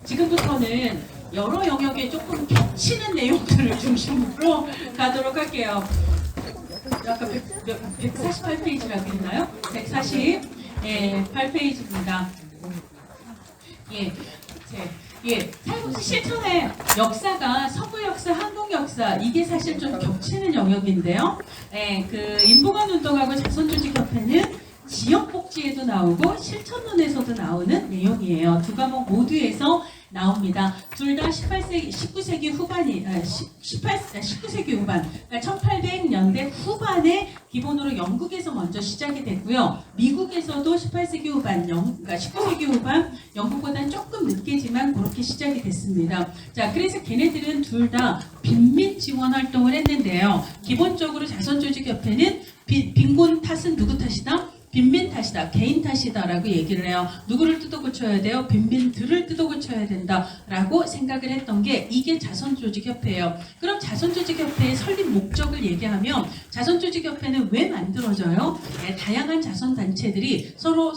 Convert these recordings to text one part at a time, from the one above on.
지금부터는 여러 영역에 조금 겹치는 내용들을 중심으로 가도록 할게요. 아까 148페이지라고 했나요? 148페이지입니다. 예. 탈북 실천의 역사가 서구 역사, 한국 역사 이게 사실 좀 겹치는 영역인데요. 그 인보관 운동하고 자선조직협회는 지역복지에도 나오고 실천론에서도 나오는 내용이에요. 두 과목 모두에서 나옵니다. 둘 다 19세기 후반이 19세기 후반, 그러니까 1800년대 후반에 기본으로 영국에서 먼저 시작이 됐고요. 미국에서도 18세기 후반, 그러니까 19세기 후반, 영국보다는 조금 늦게지만 그렇게 시작이 됐습니다. 자, 그래서 걔네들은 둘 다 빈민 지원 활동을 했는데요. 기본적으로 자선조직협회는 빈곤 탓은 누구 탓이다? 빈민 탓이다, 개인 탓이다라고 얘기를 해요. 누구를 뜯어 고쳐야 돼요? 빈민들을 뜯어 고쳐야 된다라고 생각을 했던 게 이게 자선조직협회예요. 그럼 자선조직협회의 설립 목적을 얘기하면 자선조직협회는 왜 만들어져요? 다양한 자선단체들이 서로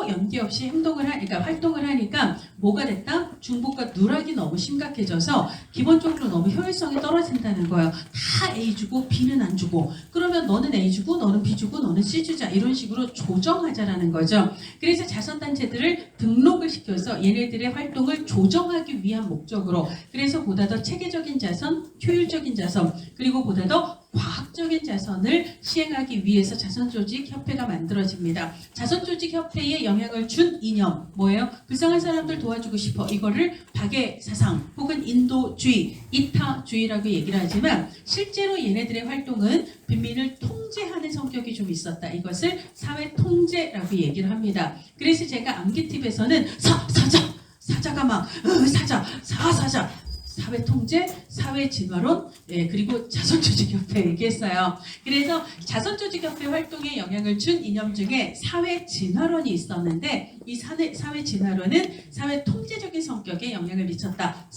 연계 없이 그러니까 활동을 하니까 뭐가 됐다? 중복과 누락이 너무 심각해져서 기본적으로 너무 효율성이 떨어진다는 거예요. 다 A 주고 B는 안 주고, 그러면 너는 A 주고 너는 B 주고 너는 C 주자, 이런 식으로 조정하자라는 거죠. 그래서 자선단체들을 등록을 시켜서 얘네들의 활동을 조정하기 위한 목적으로, 그래서 보다 더 체계적인 자선, 효율적인 자선, 그리고 보다 더 과학적인 자선을 시행하기 위해서 자선조직협회가 만들어집니다. 자선조직협회에 영향을 준 이념 뭐예요? 불쌍한 사람들 도와주고 싶어. 이거를 박애사상 혹은 인도주의, 이타주의라고 얘기를 하지만 실제로 얘네들의 활동은 빈민을 통제하는 성격이 좀 있었다. 이것을 사회통제라고 얘기를 합니다. 그래서 제가 암기팁에서는 사자가 막 사자 사회통제, 사회진화론, 그리고 자선조직협회 얘기했어요. 그래서 자선조직협회 활동에 영향을 준 이념 중에 사회진화론이 있었는데 이 사회진화론은 사회통제적인 성격에 영향을 미쳤다.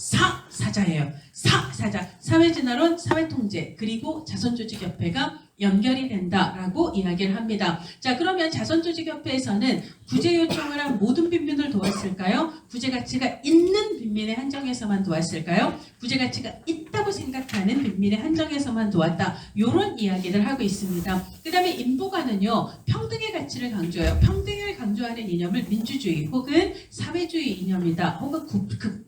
사자예요. 사자. 사회진화론, 사회통제, 그리고 자선조직협회가 연결이 된다라고 이야기를 합니다. 자, 그러면 자선조직협회에서는 구제 요청을 한 모든 빈민을 도왔을까요? 구제 가치가 있는 빈민에 한정해서만 도왔을까요? 구제 가치가 있다고 생각하는 빈민에 한정해서만 도왔다. 이런 이야기를 하고 있습니다. 그 다음에 인보관은요, 평등의 가치를 강조해요. 평등을 강조하는 이념을 민주주의 혹은 사회주의 이념이다, 혹은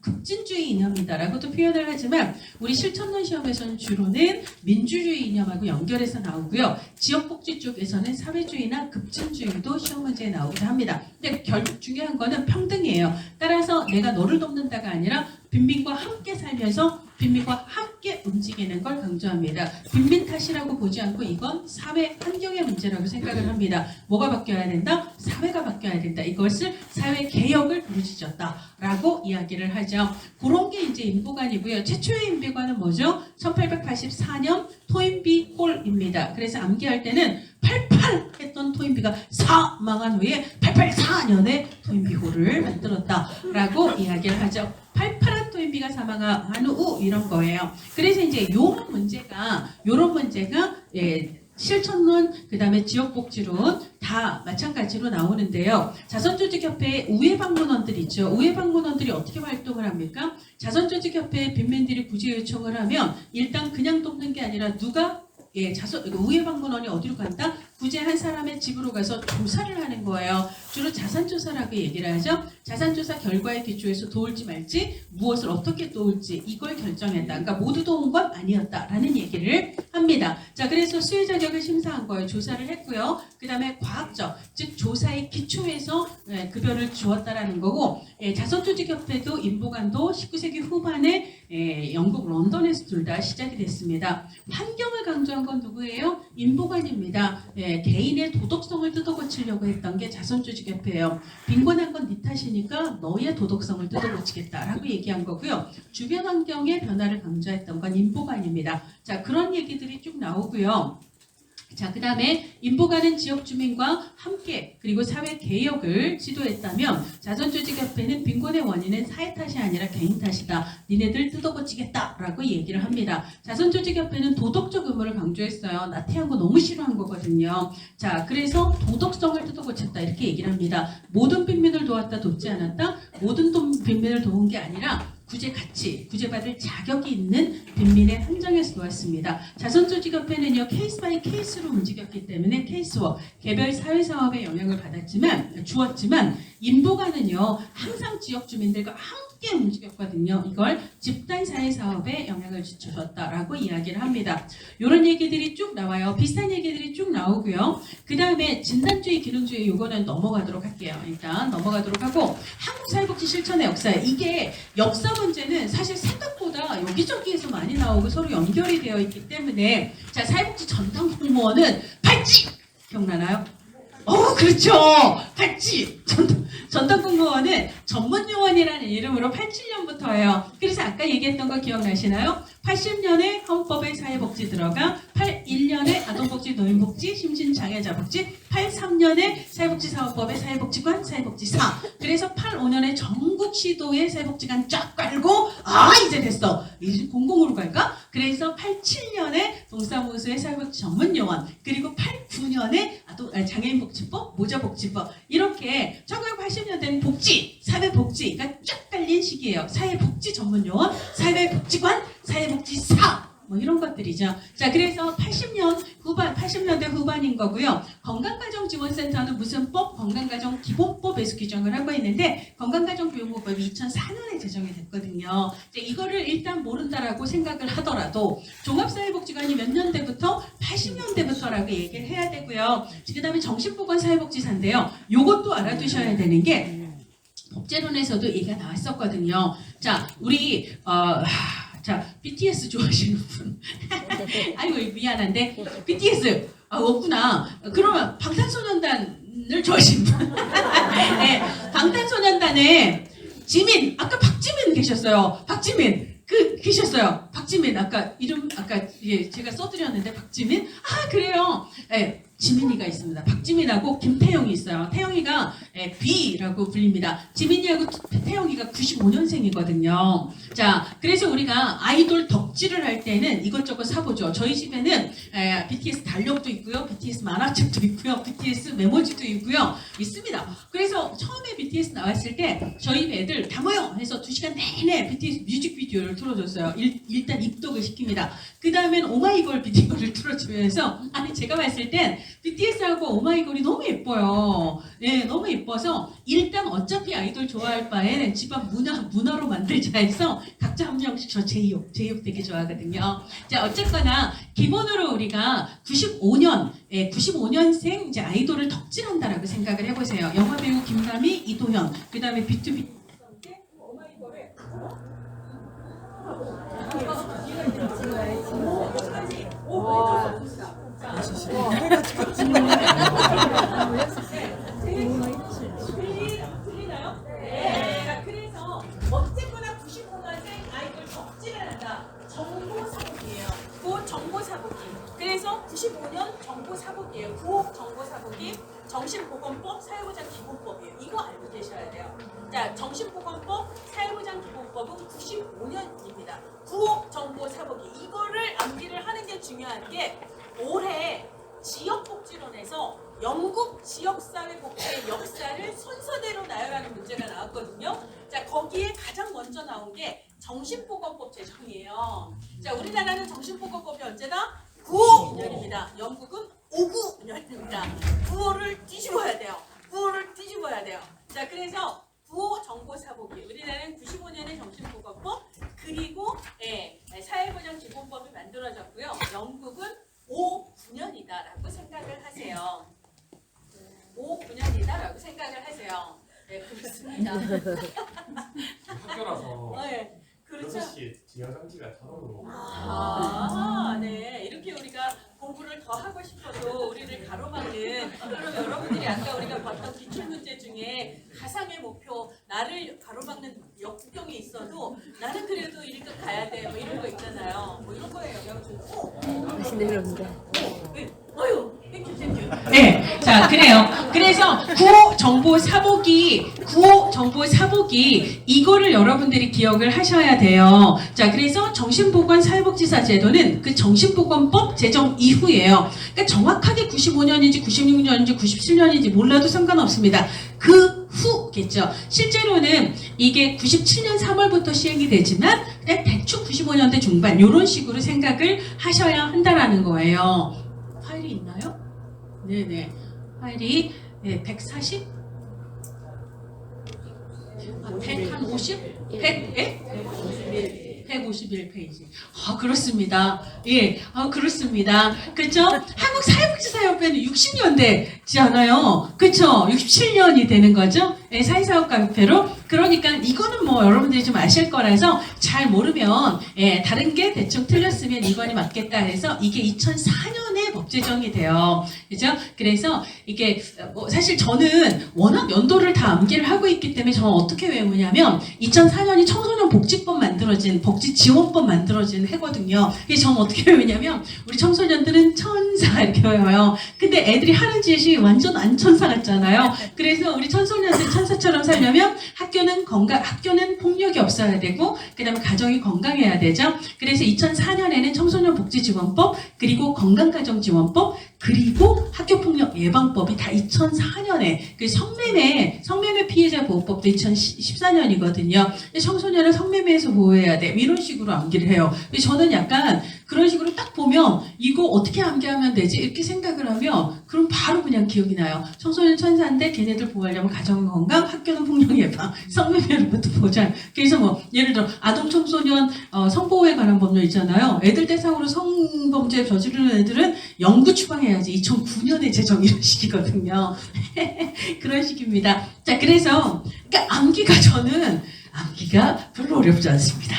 급진주의 이념이다라고도 표현을 하지만 우리 실천론 시험에서는 주로는 민주주의 이념하고 연결해서 나오고요. 지역복지 쪽에서는 사회주의나 급진주의도 시험 문제에 나오기도 합니다. 근데 중요한 거는 평등이에요. 따라서 내가 너를 돕는다가 아니라 빈민과 함께 살면서 빈민과 함께 움직이는 걸 강조합니다. 빈민 탓이라고 보지 않고 이건 사회 환경의 문제라고 생각을 합니다. 뭐가 바뀌어야 된다? 사회가 바뀌어야 된다. 이것을 사회 개혁을 부르짖었다라고 이야기를 하죠. 그런 게 이제 인보관이고요. 최초의 인보관은 뭐죠? 1884년 토인비 홀입니다. 그래서 암기할 때는 88 했던 토인비가 사망한 후에 884년에 토인비 홀을 만들었다라고 이야기를 하죠. 88한 토인비가 사망한 후 이런 거예요. 그래서 이제 요런 문제가 실천론, 그 다음에 지역복지론 다 마찬가지로 나오는데요. 자선조직협회의 우회방문원들 있죠. 우회방문원들이 어떻게 활동을 합니까? 자선조직협회의 빈민들이 구제 요청을 하면 일단 그냥 돕는 게 아니라 우회방문원이 어디로 간다? 구제한 사람의 집으로 가서 조사를 하는 거예요. 주로 자산조사라고 얘기를 하죠. 자산조사 결과에 기초해서 도울지 말지, 무엇을 어떻게 도울지 이걸 결정했다. 그러니까 모두 도운 건 아니었다라는 얘기를 합니다. 자, 그래서 수혜 자격을 심사한 거예요. 조사를 했고요. 그 다음에 과학적, 즉 조사의 기초에서 급여를 주었다라는 거고, 자선조직협회도 인보관도 19세기 후반에 영국 런던에서 둘 다 시작이 됐습니다. 환경을 강조한 건 누구예요? 인보관입니다. 개인의 도덕성을 뜯어고치려고 했던 게 자선조직협회예요. 빈곤한 건 네 탓이니까 너의 도덕성을 뜯어고치겠다라고 얘기한 거고요. 주변 환경의 변화를 강조했던 건 인보관입니다. 자, 그런 얘기들이 쭉 나오고요. 자, 그 다음에 인보가는 지역 주민과 함께 그리고 사회 개혁을 시도했다면 자선조직협회는 빈곤의 원인은 사회 탓이 아니라 개인 탓이다. 니네들 뜯어고치겠다라고 얘기를 합니다. 자선조직협회는 도덕적 의무를 강조했어요. 나태한 거 너무 싫어한 거거든요. 자, 그래서 도덕성을 뜯어고쳤다 이렇게 얘기를 합니다. 모든 빈민을 도왔다 돕지 않았다. 모든 빈민을 도운 게 아니라 구제 가치, 구제받을 자격이 있는 빈민의 한정에서 놓았습니다. 자선조직협회는요 케이스 바이 케이스로 움직였기 때문에 케이스워 개별 사회사업에 영향을 주었지만 인보가는요 항상 지역 주민들과 함께 움직였거든요. 이걸 집단 사회사업에 영향을 주셨다라고 이야기를 합니다. 이런 얘기들이 쭉 나와요. 비슷한 얘기들이 쭉 나오고요. 그 다음에 진단주의, 기능주의 요거는 넘어가도록 할게요. 일단 넘어가도록 하고 한국사회복지 실천의 역사 이게 역사 문제는 사실 생각보다 여기저기에서 많이 나오고 서로 연결이 되어 있기 때문에 자 사회복지 전담 공무원은 팔찌 기억나나요? 그렇죠. 팔찌 전담 공무원은 전문요원이라는 이름으로 87년부터예요. 그래서 아까 얘기했던 거 기억나시나요? 80년에 헌법에 사회복지 들어가 81년에 아동복지, 노인복지, 심신장애자복지 83년에 사회복지사업법에 사회복지관, 사회복지사 그래서 85년에 전국시도에 사회복지관 쫙 깔고 이제 됐어. 이제 공공으로 갈까? 그래서 87년에 동사무소의 사회복지 전문요원 그리고 89년에 장애인복지법, 모자복지법 이렇게 1980년대는 복지, 사회복지가 쫙 깔린 시기예요. 사회복지 전문요원, 사회복지관, 사회복지사 뭐 이런 것들이죠. 자, 그래서 80년대 후반인 거고요. 건강가정지원센터는 무슨 법? 건강가정기본법에서 규정을 하고 있는데 건강가정교육법이 2004년에 제정이 됐거든요. 이거를 일단 모른다라고 생각을 하더라도 종합사회복지관이 몇 년대부터? 80년대부터라고 얘기를 해야 되고요. 그 다음에 정신보건사회복지사인데요. 요것도 알아두셔야 되는 게 법제론에서도 얘기가 나왔었거든요. 자, 우리 자, BTS 좋아하시는 분. 아이고, 미안한데. BTS, 없구나. 그러면 방탄소년단을 좋아하시는 분. 네, 방탄소년단에 지민, 아까 박지민 계셨어요. 박지민. 계셨어요. 박지민, 아까 이름, 제가 써드렸는데, 박지민? 그래요. 네. 지민이가 있습니다. 박지민하고 김태영이 있어요. 태영이가 B라고 불립니다. 지민이하고 태영이가 95년생이거든요. 자, 그래서 우리가 아이돌 덕질을 할 때는 이것저것 사보죠. 저희 집에는 BTS 달력도 있고요. BTS 만화책도 있고요. BTS 메모지도 있고요. 있습니다. 그래서 처음에 BTS 나왔을 때 저희 애들 다 모여 해서 2시간 내내 BTS 뮤직비디오를 틀어줬어요. 일단 입덕을 시킵니다. 그 다음엔 오마이걸 비디오를 틀어주면서 제가 봤을 땐 BTS하고 오마이걸이 너무 예뻐요. 네, 너무 예뻐서 일단 어차피 아이돌 좋아할 바에는 집안 문화로 만들자 해서 각자 한 명씩 저 제이홉 되게 좋아하거든요. 자, 어쨌거나 기본으로 우리가 95년생 이제 아이돌을 덕질한다라고 생각을 해보세요. 영화배우 김남희, 이도현, 그 다음에 B2B 오마이걸을 들리나요? 네. 그래서 어쨌거나 95년생 아이돌 덕질을 한다. 정보사복이에요. 그 정보사복이. 그래서 95년 정보사복이에요. 9억 정보사복이 정신보건법, 사회보장기본법이에요. 이거 알고 계셔야 돼요. 자, 정신보건법, 사회보장기본법은 95년입니다. 9억 정보사복이. 이거를 암기를 하는 게 중요한 게 올해 지역복지론에서 영국 지역사회복지의 역사를 순서대로 나열하는 문제가 나왔거든요. 자, 거기에 가장 먼저 나온 게 정신보건법 제정이에요. 자, 우리나라는 정신보건법이 언제다? 95년입니다. 영국은 59년입니다. 95를 뒤집어야 돼요. 95를 뒤집어야 돼요. 자, 그래서 95 정보사복이 우리나라는 95년에 정신보건법 그리고 사회보장기본법이 만들어졌고요. 영국은 59년이다라고 생각을 하세요. 59년이다라고 생각을 하세요. 네, 그렇습니다. 학교라서 네, 그렇죠. 6시 지하장치가 자동으로 네. 이렇게 우리가 공부를 더 하고 싶어도 우리를 가로막는 그럼 여러분들이 아까 우리가 봤던 기출문제 중에 가상의 목표 나를 가로막는 역부경이 있어도 나는 그래도 1급 가야 돼 뭐 이런 거 있잖아요. 뭐 이런 거에 영향을 주고 다시 내려온다. 어휴 자, 그래요. 그래서 구호 정보 사보기 이거를 여러분들이 기억을 하셔야 돼요. 자, 그래서 정신보건 사회복지사 제도는 그 정신보건법 제정 이후예요. 그러니까 정확하게 95년인지 96년인지 97년인지 몰라도 상관없습니다. 그 후겠죠. 실제로는 이게 97년 3월부터 시행이 되지만 그냥 대충 95년대 중반 이런 식으로 생각을 하셔야 한다라는 거예요. 파일이 있나요? 네네. 파일이 140? 150? 151페이지. 아, 그렇습니다. 예, 그렇습니다. 그쵸? 한국 사회복지사협회는 60년대잖아요. 그쵸? 67년이 되는 거죠? 예, 사회사업가협회로. 그러니까 이거는 뭐 여러분들이 좀 아실 거라서 잘 모르면, 예, 다른 게 대충 틀렸으면 이번이 맞겠다 해서 이게 2004년에 법 제정이 돼요. 그죠? 그래서 이게, 사실 저는 워낙 연도를 다 암기를 하고 있기 때문에 저는 어떻게 외우냐면 2004년이 청소년 복지법 만들어진, 복지지원법 만들어진 해거든요. 그래서 저는 어떻게 외우냐면 우리 청소년들은 천사 이렇게 외워요. 근데 애들이 하는 짓이 완전 안 천사 같잖아요. 그래서 우리 청소년들이 천사처럼 살려면 학교는 폭력이 없어야 되고, 그 다음에 가정이 건강해야 되죠. 그래서 2004년에는 청소년 복지지원법, 그리고 건강가정지원법, 그리고 학교폭력 예방법이 다 2004년에, 그 성매매 피해자 보호법도 2014년이거든요. 청소년을 성매매에서 보호해야 돼. 이런 식으로 암기를 해요. 저는 약간 그런 식으로 딱 보면 이거 어떻게 암기하면 되지? 이렇게 생각을 하면 그럼 바로 그냥 기억이 나요. 청소년 천사인데 걔네들 보호하려면 가정 건강, 학교는 폭력 예방, 성매매로부터 보장. 그래서 뭐 예를 들어 아동 청소년 성보호에 관한 법률 있잖아요. 애들 대상으로 성범죄 저지르는 애들은 영구 추방해야지. 2009년에 제정 이런 식이거든요. 그런 식입니다. 자, 그래서 그러니까 암기가 별로 어렵지 않습니다.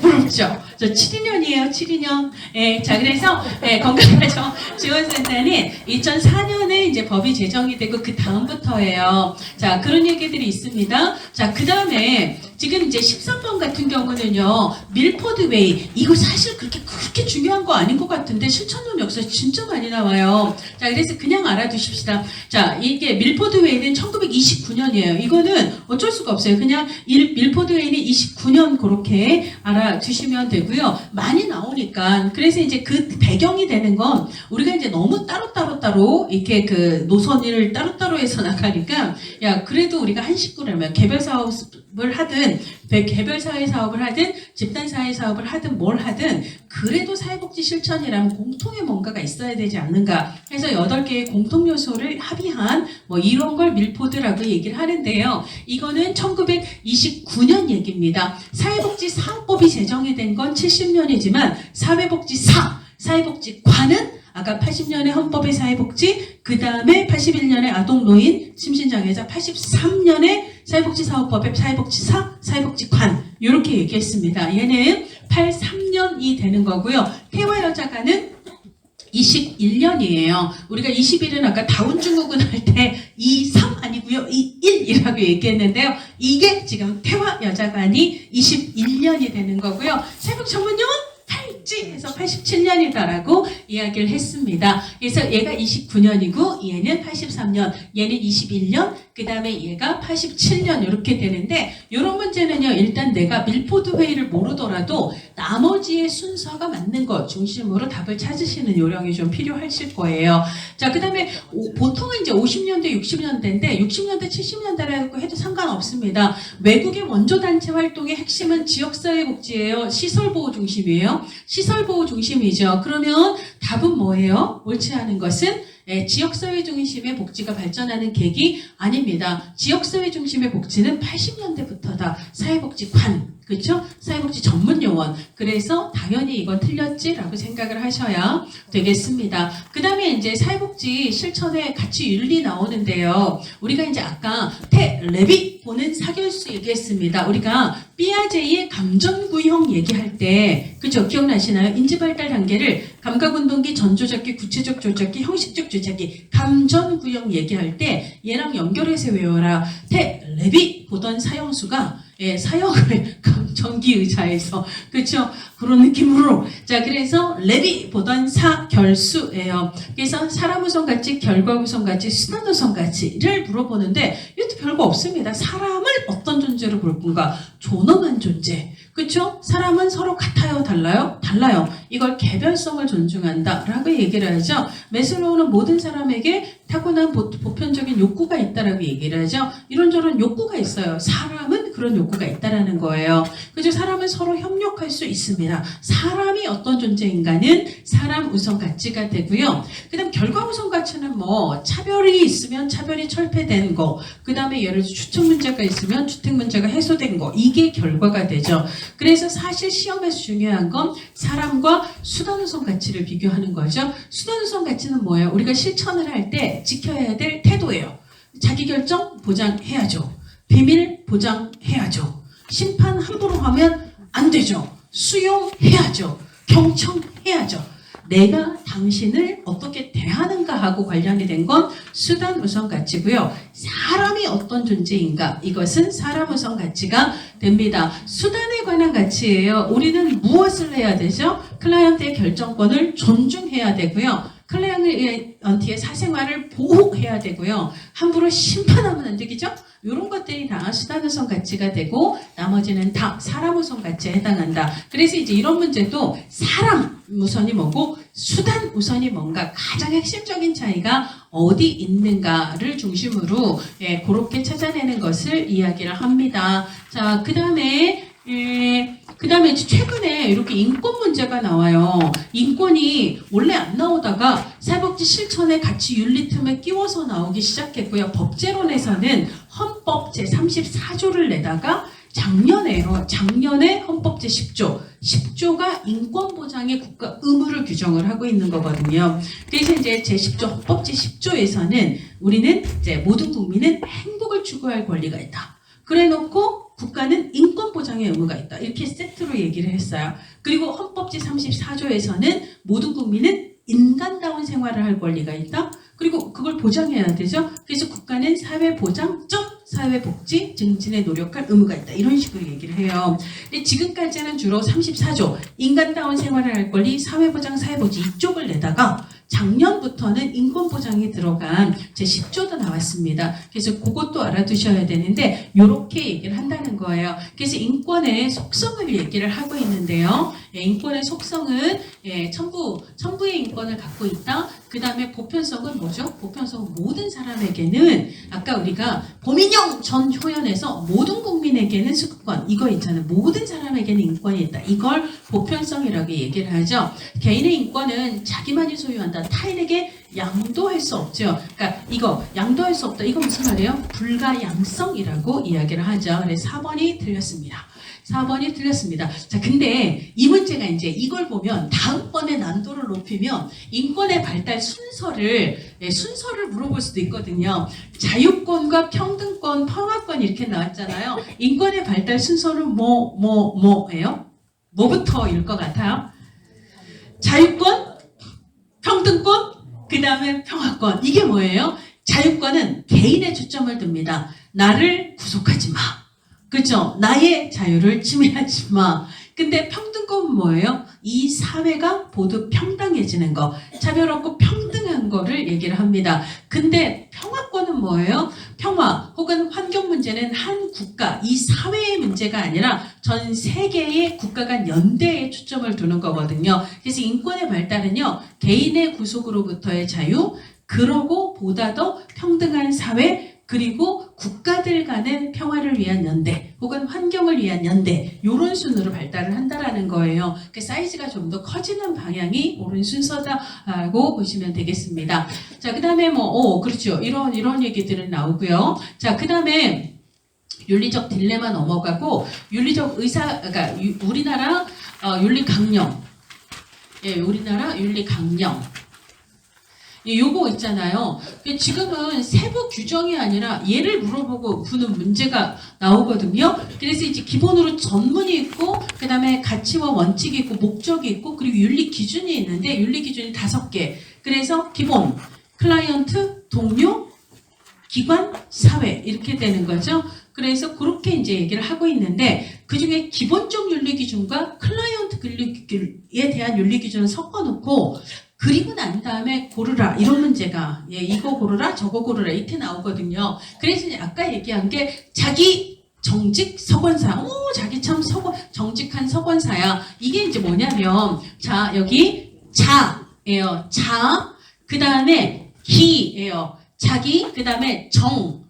어렵죠? 저 72년이에요, 72년. 예, 자, 그래서, 건강가정 지원센터는 2004년에 이제 법이 제정이 되고, 그 다음부터예요. 자, 그런 얘기들이 있습니다. 자, 그 다음에, 지금 이제 13번 같은 경우는요, 밀포드웨이. 이거 사실 그렇게 중요한 거 아닌 것 같은데, 실천론 역사에 진짜 많이 나와요. 자, 그래서 그냥 알아두십시다. 자, 이게 밀포드웨이는 1929년이에요. 이거는 어쩔 수가 없어요. 그냥 밀포드웨이는 29년 그렇게 알아두시면 되고요. 많이 나오니까. 그래서 이제 그 배경이 되는 건 우리가 이제 너무 따로 이렇게 그 노선을 따로따로 해서 나가니까 야, 그래도 우리가 한 식구라면 개별 사업을 하든 개별 사회 사업을 하든 집단 사회 사업을 하든 뭘 하든 그래도 사회복지 실천이라면 공통의 뭔가가 있어야 되지 않는가 해서 8개의 공통 요소를 합의한 뭐 이런 걸 밀포드라고 얘기를 하는데요. 이거는 1929년 얘기입니다. 사회복지 사업법이 제정이 된 건 70년이지만 사회복지관은 아까 80년에 헌법의 사회복지, 그 다음에 81년에 아동노인, 심신장애자, 83년에 사회복지사업법의 사회복지사, 사회복지관 이렇게 얘기했습니다. 얘는 83년이 되는 거고요. 태화여자관은 21년이에요. 우리가 21은 아까 다운증후군 할 때 23 아니고요. 21이라고 얘기했는데요. 이게 지금 태화여자관이 21년이 되는 거고요. 사회복지 전문용은 해서 87년이다라고 이야기를 했습니다. 그래서 얘가 29년이고 얘는 83년, 얘는 21년, 그 다음에 얘가 87년 이렇게 되는데 이런 문제는요. 일단 내가 밀포드 회의를 모르더라도 나머지의 순서가 맞는 것 중심으로 답을 찾으시는 요령이 좀 필요하실 거예요. 자, 그 다음에 보통은 이제 50년대, 60년대인데 60년대, 70년대라고 해도 상관없습니다. 외국의 원조단체 활동의 핵심은 지역사회복지예요. 시설보호 중심이에요. 시설보호 중심이죠. 그러면 답은 뭐예요? 옳지 않은 것은 지역사회 중심의 복지가 발전하는 계기 아닙니다. 지역사회 중심의 복지는 80년대부터다. 사회복지관, 그렇죠? 사회복지 전문요원. 그래서 당연히 이건 틀렸지라고 생각을 하셔야 되겠습니다. 그 다음에 이제 사회복지 실천에 같이 윤리 나오는데요. 우리가 이제 아까 레빗 보는 사결수 얘기했습니다. 우리가 삐아제이의 감전구형 얘기할 때, 그죠? 기억나시나요? 인지발달 단계를 감각운동기, 전조작기, 구체적 조작기, 형식적 조작기, 감전구형 얘기할 때 얘랑 연결해서 외워라. 레빗 보던 사형수가 사형을 전기의자에서 그렇죠? 그런 느낌으로 자 그래서 레비 보던 사결수예요. 그래서 사람 우선가치, 결과 우선가치, 수단 우선가치를 물어보는데 이것도 별거 없습니다. 사람을 어떤 존재로 볼 건가? 존엄한 존재. 그렇죠? 사람은 서로 같아요? 달라요? 달라요. 이걸 개별성을 존중한다라고 얘기를 하죠. 매슬로우는 모든 사람에게 타고난 보편적인 욕구가 있다라고 얘기를 하죠. 이런저런 욕구가 있어요. 사람은 그런 욕구가 있다라는 거예요. 그죠? 사람은 서로 협력할 수 있습니다. 사람이 어떤 존재인가는 사람 우선 가치가 되고요. 그 다음 결과 우선 가치는 뭐 차별이 있으면 차별이 철폐된 거, 그 다음에 예를 들어 주택 문제가 있으면 주택 문제가 해소된 거, 이게 결과가 되죠. 그래서 사실 시험에서 중요한 건 사람과 수단 우선 가치를 비교하는 거죠. 수단 우선 가치는 뭐예요? 우리가 실천을 할 때 지켜야 될 태도예요. 자기결정 보장해야죠. 비밀 보장해야죠. 심판 함부로 하면 안 되죠. 수용해야죠. 경청해야죠. 내가 당신을 어떻게 대하는가 하고 관련이 된 건 수단 우선 가치고요. 사람이 어떤 존재인가? 이것은 사람 우선 가치가 됩니다. 수단에 관한 가치예요. 우리는 무엇을 해야 되죠? 클라이언트의 결정권을 존중해야 되고요. 클라이언트의 사생활을 보호해야 되고요. 함부로 심판하면 안 되겠죠? 이런 것들이 다 수단 우선 가치가 되고 나머지는 다 사람 우선 가치에 해당한다. 그래서 이제 이런 문제도 사람 우선이 뭐고 수단 우선이 뭔가 가장 핵심적인 차이가 어디 있는가를 중심으로 그렇게 찾아내는 것을 이야기를 합니다. 자, 그 다음에 최근에 이렇게 인권 문제가 나와요. 인권이 원래 안 나오다가 사회복지 실천의 가치 윤리 틈에 끼워서 나오기 시작했고요. 법제론에서는 헌법 제34조를 내다가 작년에 헌법 제10조가 인권 보장의 국가 의무를 규정을 하고 있는 거거든요. 그래서 이제 제10조 헌법 제10조에서는 우리는 이제 모든 국민은 행복을 추구할 권리가 있다. 그래놓고 국가는 인권 보장의 의무가 있다. 이렇게 세트로 얘기를 했어요. 그리고 헌법 제34조에서는 모든 국민은 인간다운 생활을 할 권리가 있다. 그리고 그걸 보장해야 되죠. 그래서 국가는 사회보장적 사회복지 증진에 노력할 의무가 있다. 이런 식으로 얘기를 해요. 근데 지금까지는 주로 34조 인간다운 생활을 할 권리, 사회보장, 사회복지 이쪽을 내다가 작년부터는 인권보장에 들어간 제10조도 나왔습니다. 그래서 그것도 알아두셔야 되는데 이렇게 얘기를 한다는 거예요. 그래서 인권의 속성을 얘기를 하고 있는데요. 인권의 속성은 천부의 인권을 갖고 있다. 그 다음에 보편성은 뭐죠? 보편성은 모든 사람에게는 아까 우리가 고민형 전 효연에서 모든 국민에게는 수급권 이거 있잖아요. 모든 사람에게는 인권이 있다. 이걸 보편성이라고 얘기를 하죠. 개인의 인권은 자기만이 소유한다. 타인에게 양도할 수 없죠. 그러니까 이거 양도할 수 없다. 이거 무슨 말이에요? 불가양성이라고 이야기를 하죠. 그래서 4번이 틀렸습니다. 4번이 틀렸습니다. 자, 근데 이 문제가 이제 이걸 보면 다음번에 난도를 높이면 인권의 발달 순서를 물어볼 수도 있거든요. 자유권과 평등권, 평화권 이렇게 나왔잖아요. 인권의 발달 순서는 뭐예요? 뭐부터일 것 같아요? 자유권, 평등권, 그 다음에 평화권. 이게 뭐예요? 자유권은 개인의 초점을 둡니다. 나를 구속하지 마. 그렇죠? 나의 자유를 침해하지 마. 근데 평등권은 뭐예요? 이 사회가 모두 평등해지는 거. 차별 없고 평등한 거를 얘기를 합니다. 근데 평화권은 뭐예요? 평화 혹은 환경 문제는 한 국가, 이 사회의 문제가 아니라 전 세계의 국가 간 연대에 초점을 두는 거거든요. 그래서 인권의 발달은요. 개인의 구속으로부터의 자유, 그러고 보다 더 평등한 사회, 그리고 국가들 간의 평화를 위한 연대 혹은 환경을 위한 연대 이런 순으로 발달을 한다라는 거예요. 그 사이즈가 좀 더 커지는 방향이 옳은 순서다라고 보시면 되겠습니다. 자, 그 다음에 그렇죠. 이런 얘기들은 나오고요. 자, 그 다음에 윤리적 딜레마 넘어가고 윤리적 그러니까 우리나라 윤리 강령. 우리나라 윤리 강령. 요거 있잖아요. 지금은 세부 규정이 아니라 얘를 물어보고 푸는 문제가 나오거든요. 그래서 이제 기본으로 전문이 있고, 그 다음에 가치와 원칙이 있고, 목적이 있고, 그리고 윤리 기준이 있는데, 윤리 기준이 5개. 그래서 기본, 클라이언트, 동료, 기관, 사회 이렇게 되는 거죠. 그래서 그렇게 이제 얘기를 하고 있는데 그 중에 기본적 윤리 기준과 클라이언트 윤리에 대한 윤리 기준을 섞어놓고 그리고 난 다음에 고르라 이런 문제가 이거 고르라 저거 고르라 이렇게 나오거든요. 그래서 이제 아까 얘기한 게 자기 정직 서권사. 자기 참 정직한 서권사야. 이게 이제 뭐냐면 자 여기 자예요. 자 그 다음에 기예요. 자기 그 다음에 정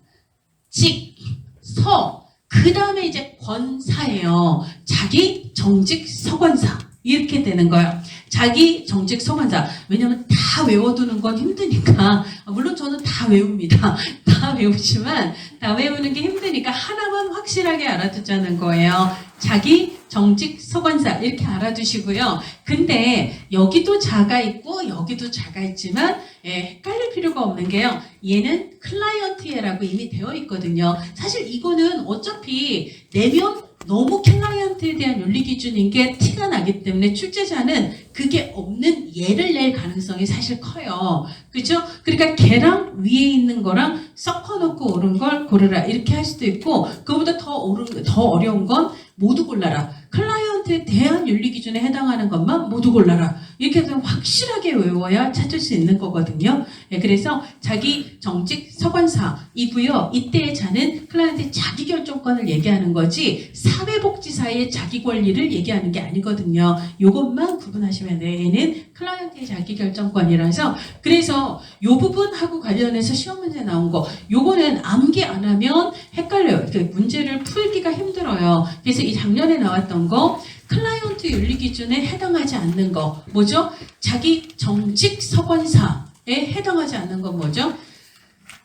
직, 서, 그 다음에 이제 권사예요. 자기, 정직, 서권사. 이렇게 되는 거예요. 자기, 정직, 서권사. 왜냐면 다 외워두는 건 힘드니까. 물론 저는 다 외웁니다. 다 외우지만 다 외우는 게 힘드니까 하나만 확실하게 알아두자는 거예요. 자기, 정직, 서권사 이렇게 알아두시고요. 근데 여기도 자가 있고 여기도 자가 있지만 헷갈릴 필요가 없는 게요. 얘는 클라이언트예라고 이미 되어 있거든요. 사실 이거는 어차피 내면 너무 클라이언트에 대한 윤리 기준인 게 티가 나기 때문에 출제자는 그게 없는 얘를 낼 가능성이 사실 커요. 그죠? 그러니까 걔랑 위에 있는 거랑 섞어놓고 옳은 걸 고르라 이렇게 할 수도 있고 그거보다 더 어려운 건 모두 골라라. 클라이언트에 대한 윤리 기준에 해당하는 것만 모두 골라라. 이렇게 해서 확실하게 외워야 찾을 수 있는 거거든요. 그래서 자기 정직 서권사이고요. 이때의 자는 클라이언트의 자기 결정권을 얘기하는 거지 사회복지사의 자기 권리를 얘기하는 게 아니거든요. 이것만 구분하시면 돼요. 얘는 클라이언트의 자기 결정권이라서 그래서 이 부분하고 관련해서 시험 문제 나온 거 요거는 암기 안 하면 헷갈려요. 문제를 풀기가 힘들어요. 그래서 이 작년에 나왔던 거 클라이언트 윤리 기준에 해당하지 않는 거 뭐죠? 자기 정직 서권사에 해당하지 않는 건 뭐죠?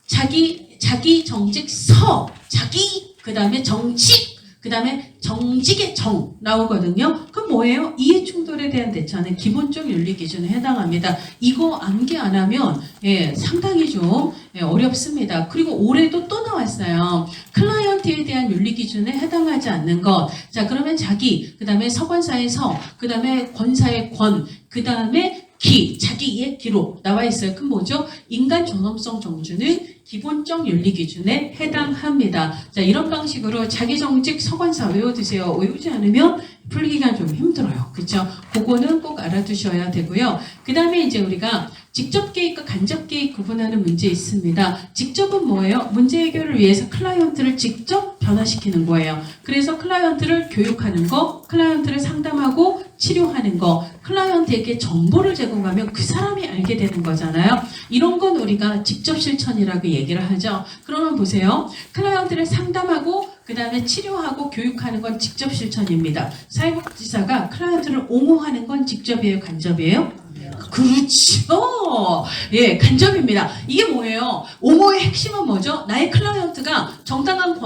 자기 정직 자기 그 다음에 정직 그 다음에 정직의 정 나오거든요. 그럼 뭐예요? 이해충돌에 대한 대처는 기본적 윤리 기준에 해당합니다. 이거 암기 안 하면 상당히 좀 어렵습니다. 그리고 올해도 또 나왔어요. 클라이언트에 대한 윤리 기준에 해당하지 않는 것. 자 그러면 자기, 그 다음에 서권사의 서, 그 다음에 권사의 권, 그 다음에 기, 자기의 기로 나와 있어요. 그럼 뭐죠? 인간 존엄성 정주는 기본적 윤리 기준에 해당합니다. 자, 이런 방식으로 자기 정직 서권사 외워두세요. 외우지 않으면 풀기가 좀 힘들어요. 그렇죠? 그거는 꼭 알아두셔야 되고요. 그 다음에 이제 우리가 직접 개입과 간접 개입 구분하는 문제 있습니다. 직접은 뭐예요? 문제 해결을 위해서 클라이언트를 직접 변화시키는 거예요. 그래서 클라이언트를 교육하는 거, 클라이언트를 상담하고 치료하는 거, 클라이언트에게 정보를 제공하면 그 사람이 알게 되는 거잖아요. 이런 건 우리가 직접 실천이라고 얘기를 하죠. 그러면 보세요. 클라이언트를 상담하고 그 다음에 치료하고 교육하는 건 직접 실천입니다. 사회복지사가 클라이언트를 옹호하는 건 직접이에요? 간접이에요? 그렇죠. 간접입니다. 이게 뭐예요? 옹호의 핵심은 뭐죠? 나의 클라이언트가 정당한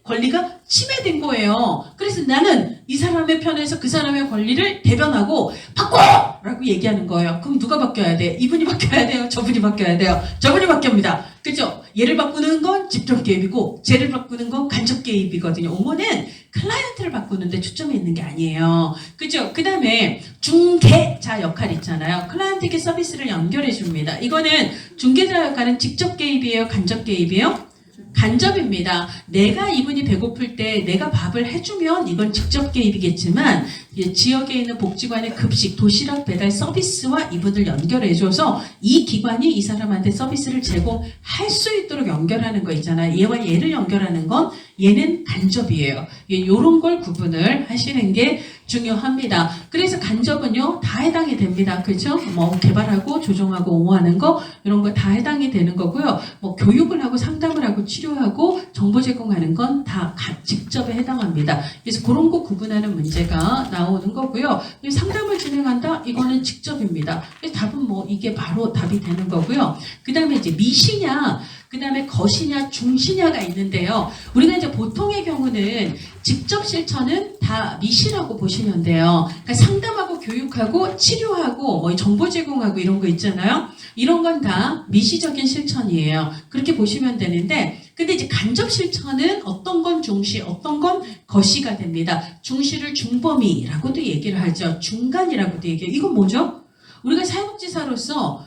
권리가 침해된 거예요. 그래서 나는 이 사람의 편에서 그 사람의 권리를 대변하고 바꿔! 라고 얘기하는 거예요. 그럼 누가 바뀌어야 돼? 이분이 바뀌어야 돼요? 저분이 바뀌어야 돼요? 저분이 바뀝니다. 그죠? 얘를 바꾸는 건 직접 개입이고 쟤를 바꾸는 건 간접 개입이거든요. 옹호는 클라이언트를 바꾸는데 초점이 있는 게 아니에요. 그죠? 그 다음에 중개자 역할 있잖아요. 클라이언트에게 서비스를 연결해 줍니다. 이거는 중개자 역할은 직접 개입이에요? 간접 개입이에요? 간접입니다. 내가 이분이 배고플 때 내가 밥을 해주면 이건 직접 개입이겠지만 지역에 있는 복지관의 급식, 도시락 배달 서비스와 이분을 연결해줘서 이 기관이 이 사람한테 서비스를 제공할 수 있도록 연결하는 거 있잖아요. 얘와 얘를 연결하는 건 얘는 간접이에요. 이런 걸 구분을 하시는 게 중요합니다. 그래서 간접은요 다 해당이 됩니다. 그렇죠? 뭐 개발하고 조정하고 옹호하는 거 이런 거 다 해당이 되는 거고요. 뭐 교육을 하고 상담을 하고 치료하고 정보 제공하는 건 다 직접에 해당합니다. 그래서 그런 거 구분하는 문제가 나오는 거고요. 상담을 진행한다? 이거는 직접입니다. 그래서 답은 뭐 이게 바로 답이 되는 거고요. 그 다음에 이제 미시냐, 그 다음에 거시냐, 중시냐가 있는데요. 우리가 이제 보통의 경우는 직접 실천은 다 미시라고 보시면 돼요. 그러니까 상담하고 교육하고 치료하고 뭐 정보 제공하고 이런 거 있잖아요. 이런 건 다 미시적인 실천이에요. 그렇게 보시면 되는데 근데 이제 간접 실천은 어떤 건 중시, 어떤 건 거시가 됩니다. 중시를 중범위라고도 얘기를 하죠. 중간이라고도 얘기해요. 이건 뭐죠? 우리가 사회복지사로서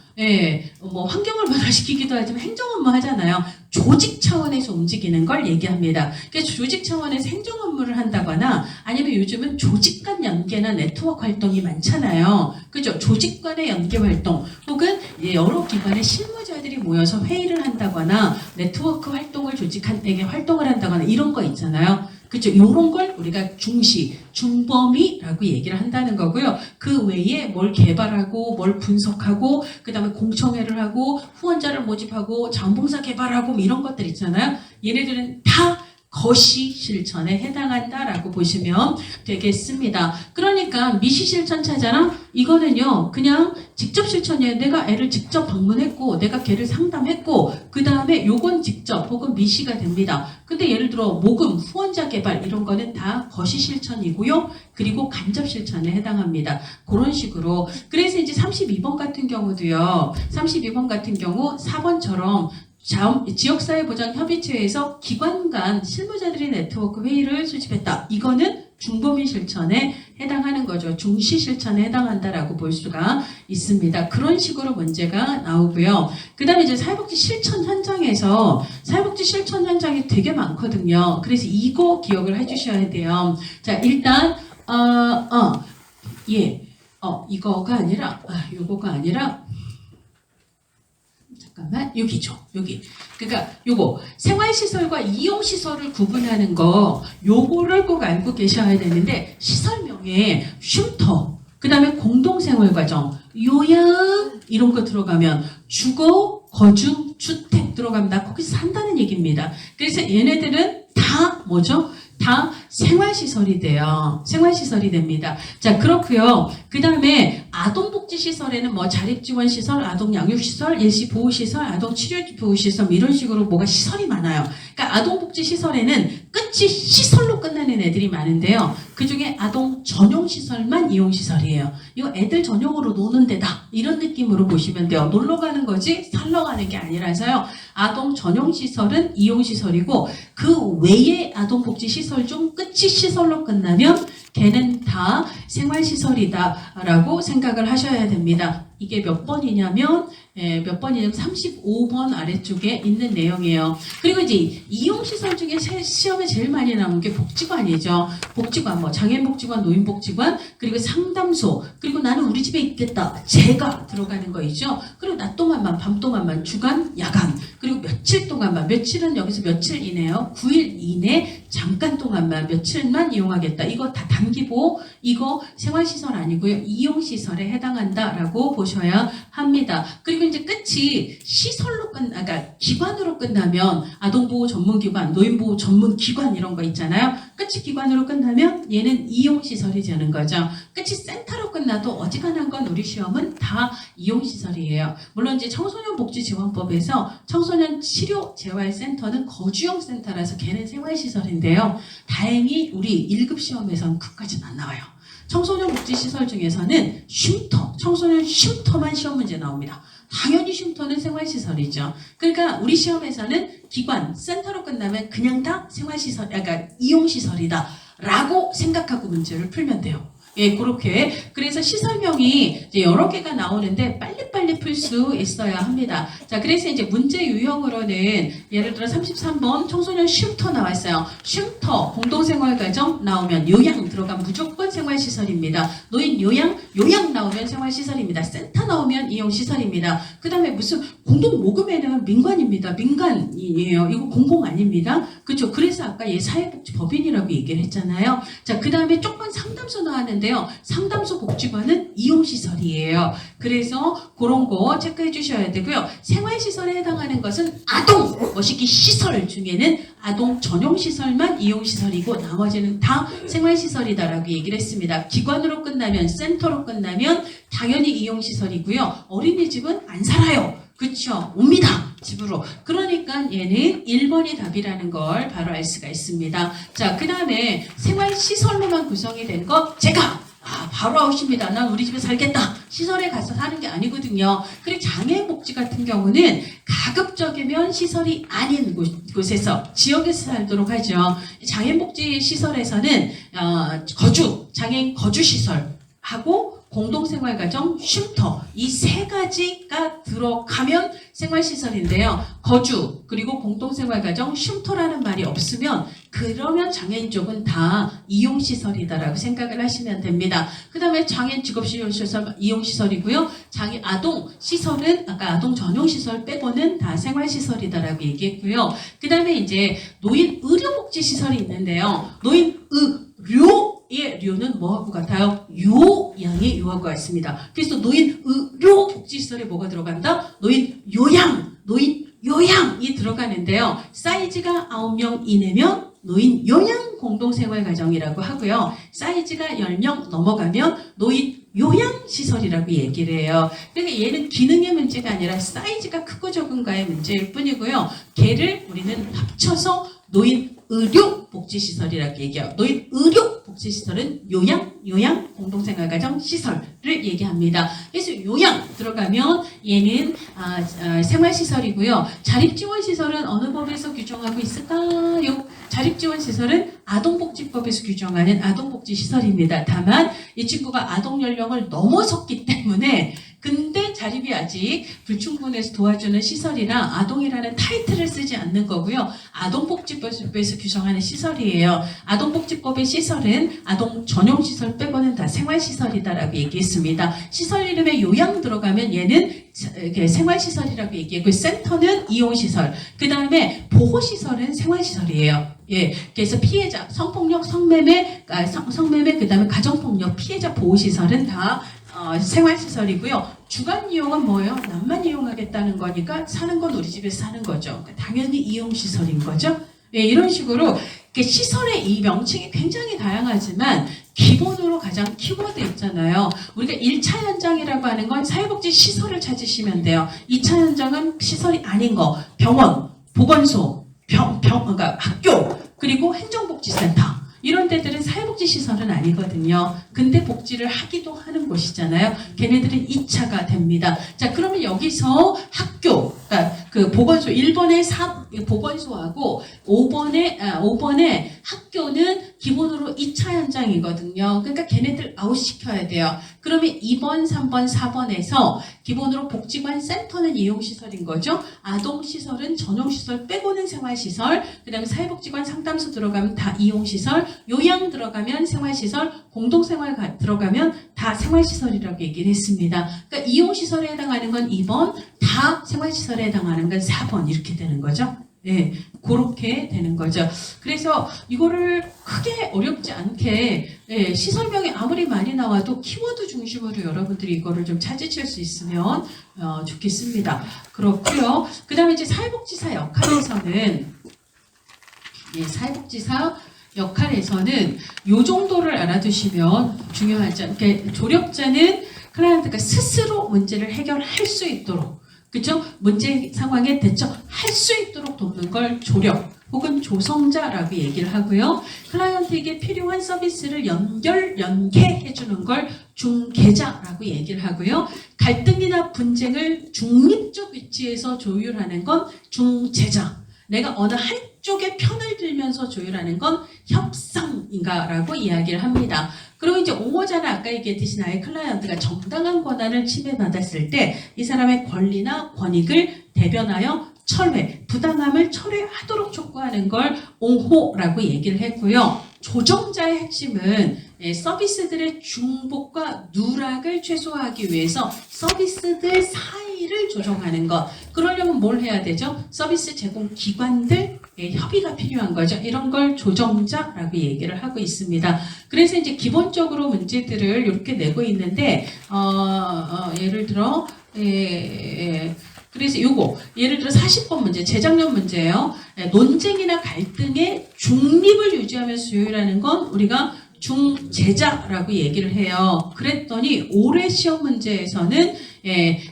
뭐 환경을 변화시키기도 하지만 행정 업무 하잖아요. 조직 차원에서 움직이는 걸 얘기합니다. 그래서 조직 차원에서 행정 업무를 한다거나 아니면 요즘은 조직 간 연계나 네트워크 활동이 많잖아요. 그죠? 조직 간의 연계 활동 혹은 여러 기관의 실무자들이 모여서 회의를 한다거나 네트워크 활동을 조직한에게 활동을 한다거나 이런 거 있잖아요. 그죠? 이런 걸 우리가 중시, 중범위라고 얘기를 한다는 거고요. 그 외에 뭘 개발하고, 뭘 분석하고, 그 다음에 공청회를 하고, 후원자를 모집하고, 자원봉사 개발하고, 뭐 이런 것들 있잖아요. 얘네들은 다 거시 실천에 해당한다라고 보시면 되겠습니다. 그러니까 미시 실천 차잖아? 이거는요, 그냥 직접 실천이에요. 내가 애를 직접 방문했고, 내가 걔를 상담했고, 그 다음에 요건 직접 혹은 미시가 됩니다. 근데 예를 들어 모금, 후원자 개발 이런 거는 다 거시 실천이고요. 그리고 간접 실천에 해당합니다. 그런 식으로. 그래서 이제 32번 같은 경우도요. 32번 같은 경우 4번처럼 지역사회보장협의체에서 기관 간 실무자들의 네트워크 회의를 수집했다. 이거는 중범위 실천에 해당하는 거죠. 중시 실천에 해당한다라고 볼 수가 있습니다. 그런 식으로 문제가 나오고요. 그 다음에 이제 사회복지 실천 현장에서 사회복지 실천 현장이 되게 많거든요. 그래서 이거 기억을 해주셔야 돼요. 자, 일단 이거가 아니라 요거가 아니라 잠깐만, 여기죠. 여기. 그러니까 요거 생활시설과 이용시설을 구분하는 거 요거를 꼭 알고 계셔야 되는데 시설명에 쉼터, 그 다음에 공동생활과정, 요양 이런 거 들어가면 주거, 거주, 주택 들어가면 나 거기서 산다는 얘기입니다. 그래서 얘네들은 다 뭐죠? 다 생활시설이 돼요. 생활시설이 됩니다. 자, 그렇고요. 그 다음에 아동복지시설에는 뭐 자립지원시설, 아동양육시설, 일시보호시설, 아동치료보호시설 이런 식으로 뭐가 시설이 많아요. 그러니까 아동복지시설에는 끝이 시설로 끝나는 애들이 많은데요. 그 중에 아동 전용시설만 이용시설이에요. 이거 애들 전용으로 노는 데다 이런 느낌으로 보시면 돼요. 놀러 가는 거지 살러 가는 게 아니라서요. 아동 전용시설은 이용시설이고 그 외의 아동복지시설 중 끝이 시설로 끝나면 걔는 다 생활시설이다라고 생각을 하셔야 됩니다. 이게 몇 번이냐면 35번 아래쪽에 있는 내용이에요. 그리고 이제 이용시설 중에 시험에 제일 많이 나오는 게 복지관이죠. 복지관, 뭐 장애인복지관, 노인복지관, 그리고 상담소, 그리고 나는 우리 집에 있겠다. 제가 들어가는 거 있죠. 그리고 낮 동안만, 밤 동안만, 주간, 야간, 그리고 며칠 동안만, 며칠은 여기서 며칠 이내요. 9일 이내 잠깐 동안만, 며칠만 이용하겠다. 이거 다 단기보, 이거 생활시설 아니고요. 이용시설에 해당한다라고 보셔야 합니다. 그리고 이제 끝이 시설로 그러니까 기관으로 끝나면 아동보호 전문기관, 노인보호 전문기관 이런 거 있잖아요. 끝이 기관으로 끝나면 얘는 이용시설이 되는 거죠. 끝이 센터로 끝나도 어지간한 건 우리 시험은 다 이용시설이에요. 물론 이제 청소년복지지원법에서 청소년 치료재활센터는 거주형 센터라서 걔는 생활시설인데요. 다행히 우리 1급 시험에서는 그까지는 안 나와요. 청소년 복지시설 중에서는 쉼터, 청소년 쉼터만 시험 문제 나옵니다. 당연히 쉼터는 생활시설이죠. 그러니까 우리 시험에서는 기관, 센터로 끝나면 그냥 다 생활시설, 그러니까 이용시설이다 라고 생각하고 문제를 풀면 돼요. 예, 그렇게. 그래서 시설명이 이제 여러 개가 나오는데 빨리빨리 풀 수 있어야 합니다. 자, 그래서 이제 문제 유형으로는 예를 들어 33번 청소년 쉼터 나왔어요. 쉼터, 공동생활과정 나오면 요양 들어가면 무조건 생활시설입니다. 노인 요양 나오면 생활시설입니다. 센터 나오면 이용시설입니다. 그 다음에 무슨 공동모금에는 민관입니다. 민간이에요. 이거 공공 아닙니다. 그렇죠? 그래서 아까 사회복지법인이라고 얘기를 했잖아요. 자, 그 다음에 조금 상담소 나왔는데요. 상담소 복지관은 이용시설이에요. 그래서 그런 거 체크해 주셔야 되고요. 생활시설에 해당하는 것은 아동 멋있기 시설 중에는 아동 전용시설만 이용시설이고 나머지는 다 생활시설이다라고 얘기를 했습니다. 기관으로 끝나면 센터로 끝나면 당연히 이용시설이고요. 어린이집은 안 살아요. 그쵸? 옵니다. 집으로. 그러니까 얘는 1번이 답이라는 걸 바로 알 수가 있습니다. 자, 그 다음에 생활시설로만 구성이 된 것 제가 바로 아웃입니다. 난 우리 집에 살겠다. 시설에 가서 사는 게 아니거든요. 그리고 장애인복지 같은 경우는 가급적이면 시설이 아닌 곳에서 지역에서 살도록 하죠. 장애인복지 시설에서는 장애인 거주시설하고 공동생활가정, 쉼터 이 세 가지가 들어가면 생활시설인데요. 거주 그리고 공동생활가정, 쉼터라는 말이 없으면 그러면 장애인 쪽은 다 이용시설이다라고 생각을 하시면 됩니다. 그 다음에 장애인 직업시설 이용시설이고요. 아동 시설은 아까 아동 전용시설 빼고는 다 생활시설이다라고 얘기했고요. 그 다음에 이제 노인 의료복지시설이 있는데요. 노인 의료의 료는 뭐하고 같아요? 요양의 요하고 같습니다. 그래서 노인 의료복지시설에 뭐가 들어간다? 노인 요양이 들어가는데요. 사이즈가 9명 이내면 노인 요양 공동생활가정이라고 하고요. 사이즈가 10명 넘어가면 노인 요양시설이라고 얘기를 해요. 그러니까 얘는 기능의 문제가 아니라 사이즈가 크고 적은가의 문제일 뿐이고요. 걔를 우리는 합쳐서 노인 의료복지시설이라고 얘기해요. 노인 의료복지시설은 요양 공동생활가정 시설을 얘기합니다. 그래서 요양 들어가면 얘는 생활시설이고요. 자립지원시설은 어느 법에서 규정하고 있을까요? 자립지원시설은 아동복지법에서 규정하는 아동복지시설입니다. 다만 이 친구가 아동연령을 넘어섰기 때문에 근데 자립이 아직 불충분해서 도와주는 시설이라 아동이라는 타이틀을 쓰지 않는 거고요. 아동복지법에서 규정하는 시설이에요. 아동복지법의 시설은 아동 전용시설 빼고는 다 생활시설이다라고 얘기했습니다. 시설 이름에 요양 들어가면 얘는 생활시설이라고 얘기했고 센터는 이용시설, 그 다음에 보호시설은 생활시설이에요. 예, 그래서 피해자, 성폭력, 성매매, 그 다음에 가정폭력 피해자 보호시설은 다 생활시설이고요. 주간 이용은 뭐예요? 남만 이용하겠다는 거니까 사는 건 우리 집에서 사는 거죠. 당연히 이용시설인 거죠. 예, 이런 식으로 시설의 이 명칭이 굉장히 다양하지만 기본으로 가장 키워드 있잖아요. 우리가 1차 현장이라고 하는 건 사회복지 시설을 찾으시면 돼요. 2차 현장은 시설이 아닌 거, 병원, 보건소, 그러니까 학교, 그리고 행정복지센터. 이런 데들은 사회복지시설은 아니거든요. 근데 복지를 하기도 하는 곳이잖아요. 걔네들은 2차가 됩니다. 자, 그러면 여기서 학교, 그러니까 그 보건소 1번의 보건소하고 5번의 학교는 기본으로 2차 현장이거든요. 그러니까 걔네들 아웃시켜야 돼요. 그러면 2번, 3번, 4번에서 기본으로 복지관 센터는 이용시설인 거죠. 아동시설은 전용시설 빼고는 생활시설, 그 다음에 사회복지관 상담소 들어가면 다 이용시설, 요양 들어가면 생활시설, 공동생활 들어가면 다 생활시설이라고 얘기를 했습니다. 그러니까 이용시설에 해당하는 건 2번, 다 생활시설에 해당하는 건 4번 이렇게 되는 거죠. 네, 그렇게 되는 거죠. 그래서 이거를 크게 어렵지 않게 시설명이 아무리 많이 나와도 키워드 중심으로 여러분들이 이거를 좀 찾으실 수 있으면 좋겠습니다. 그렇고요. 그 다음에 이제 사회복지사 역할에서는 요 정도를 알아두시면 중요하죠. 그러니까 조력자는 클라이언트가 스스로 문제를 해결할 수 있도록, 그렇죠? 문제 상황에 대처할 수 있도록 돕는 걸 조력 혹은 조성자라고 얘기를 하고요. 클라이언트에게 필요한 서비스를 연계해주는 걸 중개자라고 얘기를 하고요. 갈등이나 분쟁을 중립적 위치에서 조율하는 건 중재자. 내가 어느 한쪽의 편을 들면서 조율하는 건 협상인가라고 이야기를 합니다. 그리고 이제 옹호자는 아까 얘기했듯이 나의 클라이언트가 정당한 권한을 침해받았을 때 이 사람의 권리나 권익을 대변하여 철회, 부당함을 철회하도록 촉구하는 걸 옹호라고 얘기를 했고요. 조정자의 핵심은 서비스들의 중복과 누락을 최소화하기 위해서 서비스들 사이를 조정하는 것. 그러려면 뭘 해야 되죠? 서비스 제공 기관들 협의가 필요한 거죠. 이런 걸 조정자라고 얘기를 하고 있습니다. 그래서 이제 기본적으로 문제들을 이렇게 내고 있는데 예를 들어 그래서 요거 예를 들어 40번 문제, 재작년 문제예요. 논쟁이나 갈등의 중립을 유지하면서 조율하는 건 우리가 중재자라고 얘기를 해요. 그랬더니 올해 시험 문제에서는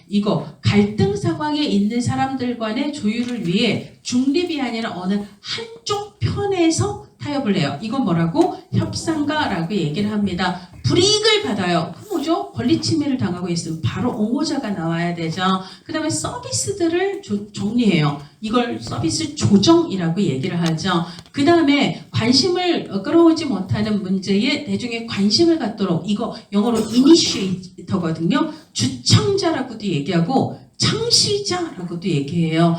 이거 갈등 상황에 있는 사람들 간의 조율을 위해 중립이 아니라 어느 한쪽 편에서 타협을 해요. 이건 뭐라고? 협상가라고 얘기를 합니다. 불이익을 받아요. 그럼 뭐죠? 권리 침해를 당하고 있으면 바로 옹호자가 나와야 되죠. 그 다음에 서비스들을 정리해요. 이걸 서비스 조정이라고 얘기를 하죠. 그 다음에 관심을 끌어오지 못하는 문제에 대중의 관심을 갖도록, 이거 영어로 이니시에이터거든요. 주청자라고도 얘기하고 창시자라고도 얘기해요.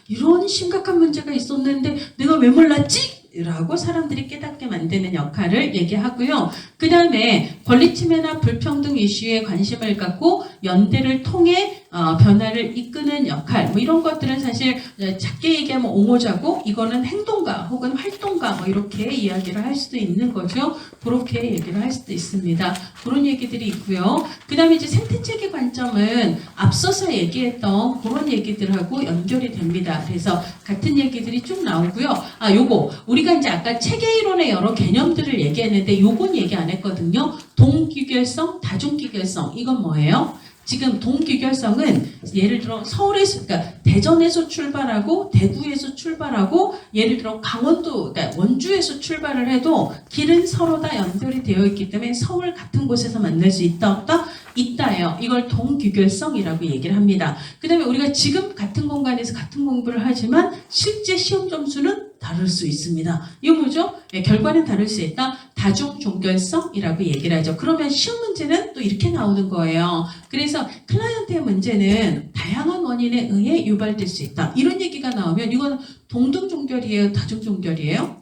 이런 심각한 문제가 있었는데 내가 왜 몰랐지? 라고 사람들이 깨닫게 만드는 역할을 얘기하고요. 그 다음에 권리침해나 불평등 이슈에 관심을 갖고 연대를 통해 변화를 이끄는 역할, 뭐 이런 것들은 사실 작게 얘기하면 옹호자고, 이거는 행동가 혹은 활동가 뭐 이렇게 이야기를 할 수도 있는 거죠. 그렇게 얘기를 할 수도 있습니다. 그런 얘기들이 있고요. 그 다음에 이제 생태체계 관점은 앞서서 얘기했던 그런 얘기들하고 연결이 됩니다. 그래서 같은 얘기들이 쭉 나오고요. 요거 우리가 이제 아까 체계 이론의 여러 개념들을 얘기했는데 요건 얘기 안 했거든요. 동규결성, 다중규결성, 이건 뭐예요? 지금 동규결성은 예를 들어 서울에서, 그러니까 대전에서 출발하고 대구에서 출발하고 예를 들어 강원도, 그러니까 원주에서 출발을 해도 길은 서로 다 연결이 되어 있기 때문에 서울 같은 곳에서 만날 수 있다 없다? 있다예요. 이걸 동규결성이라고 얘기를 합니다. 그 다음에 우리가 지금 같은 공간에서 같은 공부를 하지만 실제 시험 점수는 다를 수 있습니다. 이거 뭐죠? 결과는 다를 수 있다. 다중종결성이라고 얘기를 하죠. 그러면 시험 문제는 또 이렇게 나오는 거예요. 그래서 클라이언트의 문제는 다양한 원인에 의해 유발될 수 있다. 이런 얘기가 나오면 이건 동등종결이에요? 다중종결이에요?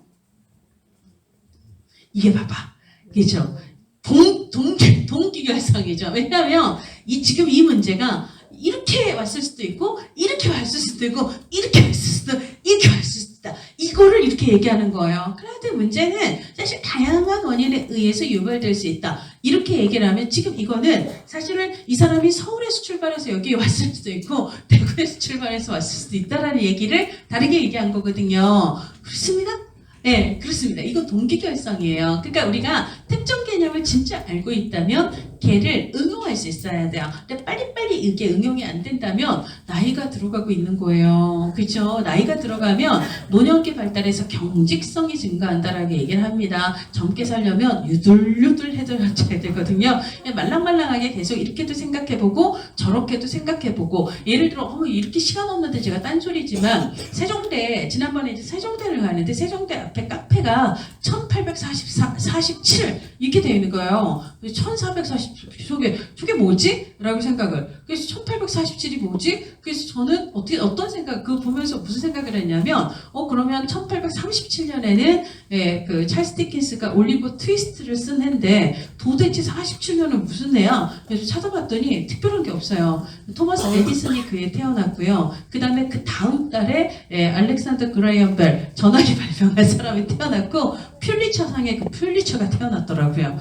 이게 봐봐. 그죠? 동기결성이죠. 왜냐하면 지금 이 문제가 이렇게 왔을 수도 있고, 이렇게 왔을 수도 있고, 이렇게 왔을 수도, 이렇게 왔을 수도 있다. 이거를 이렇게 얘기하는 거예요. 클라이언트 문제는 사실 다양한 원인에 의해서 유발될 수 있다. 이렇게 얘기를 하면 지금 이거는 사실은 이 사람이 서울에서 출발해서 여기 왔을 수도 있고, 대구에서 출발해서 왔을 수도 있다라는 얘기를 다르게 얘기한 거거든요. 그렇습니다? 네, 그렇습니다. 이거 동기결성이에요. 그러니까 우리가 특정 개념을 진짜 알고 있다면 걔를 응용할 수 있어야 돼요. 근데 빨리빨리 이게 응용이 안 된다면 나이가 들어가고 있는 거예요. 그렇죠? 나이가 들어가면 노년기 발달해서 경직성이 증가한다라고 얘기를 합니다. 젊게 살려면 유들유들 해줘야 되거든요. 말랑말랑하게 계속 이렇게도 생각해보고 저렇게도 생각해보고, 예를 들어 이렇게 시간 없는데 제가 딴소리지만 세종대, 지난번에 이제 세종대를 가는데 세종대 앞에 카페가 1847 이렇게 되어 있는 거예요. 1440 저게 뭐지? 라고 생각을. 그래서 1847이 뭐지? 그래서 저는 어떤 생각, 그거 보면서 무슨 생각을 했냐면, 그러면 1837년에는 그 찰스 디킨스가 올리버 트위스트를 쓴 해인데 도대체 47년은 무슨 해야? 그래서 찾아봤더니 특별한 게 없어요. 토마스 에디슨이 그해 태어났고요. 그 다음에 그 다음 달에 알렉산더 그라이엄 벨, 전화기 발명한 사람이 태어났고, 퓰리처상의 그 퓰리처가 태어났더라고요.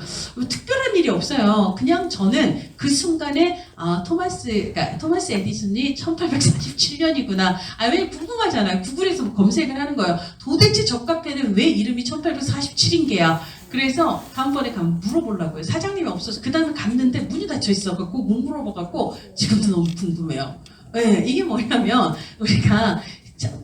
특별한 일이 없어요. 그냥 저는 그 순간에 토마스 에디슨이 1847년이구나. 왜 궁금하잖아요. 구글에서 검색을 하는 거예요. 도대체 저 카페는 왜 이름이 1847인 게야? 그래서 다음번에 가면 물어보려고요. 사장님이 없어서 그 다음에 갔는데 문이 닫혀 있어갖고 못 물어봐갖고 지금도 너무 궁금해요. 네, 이게 뭐냐면 우리가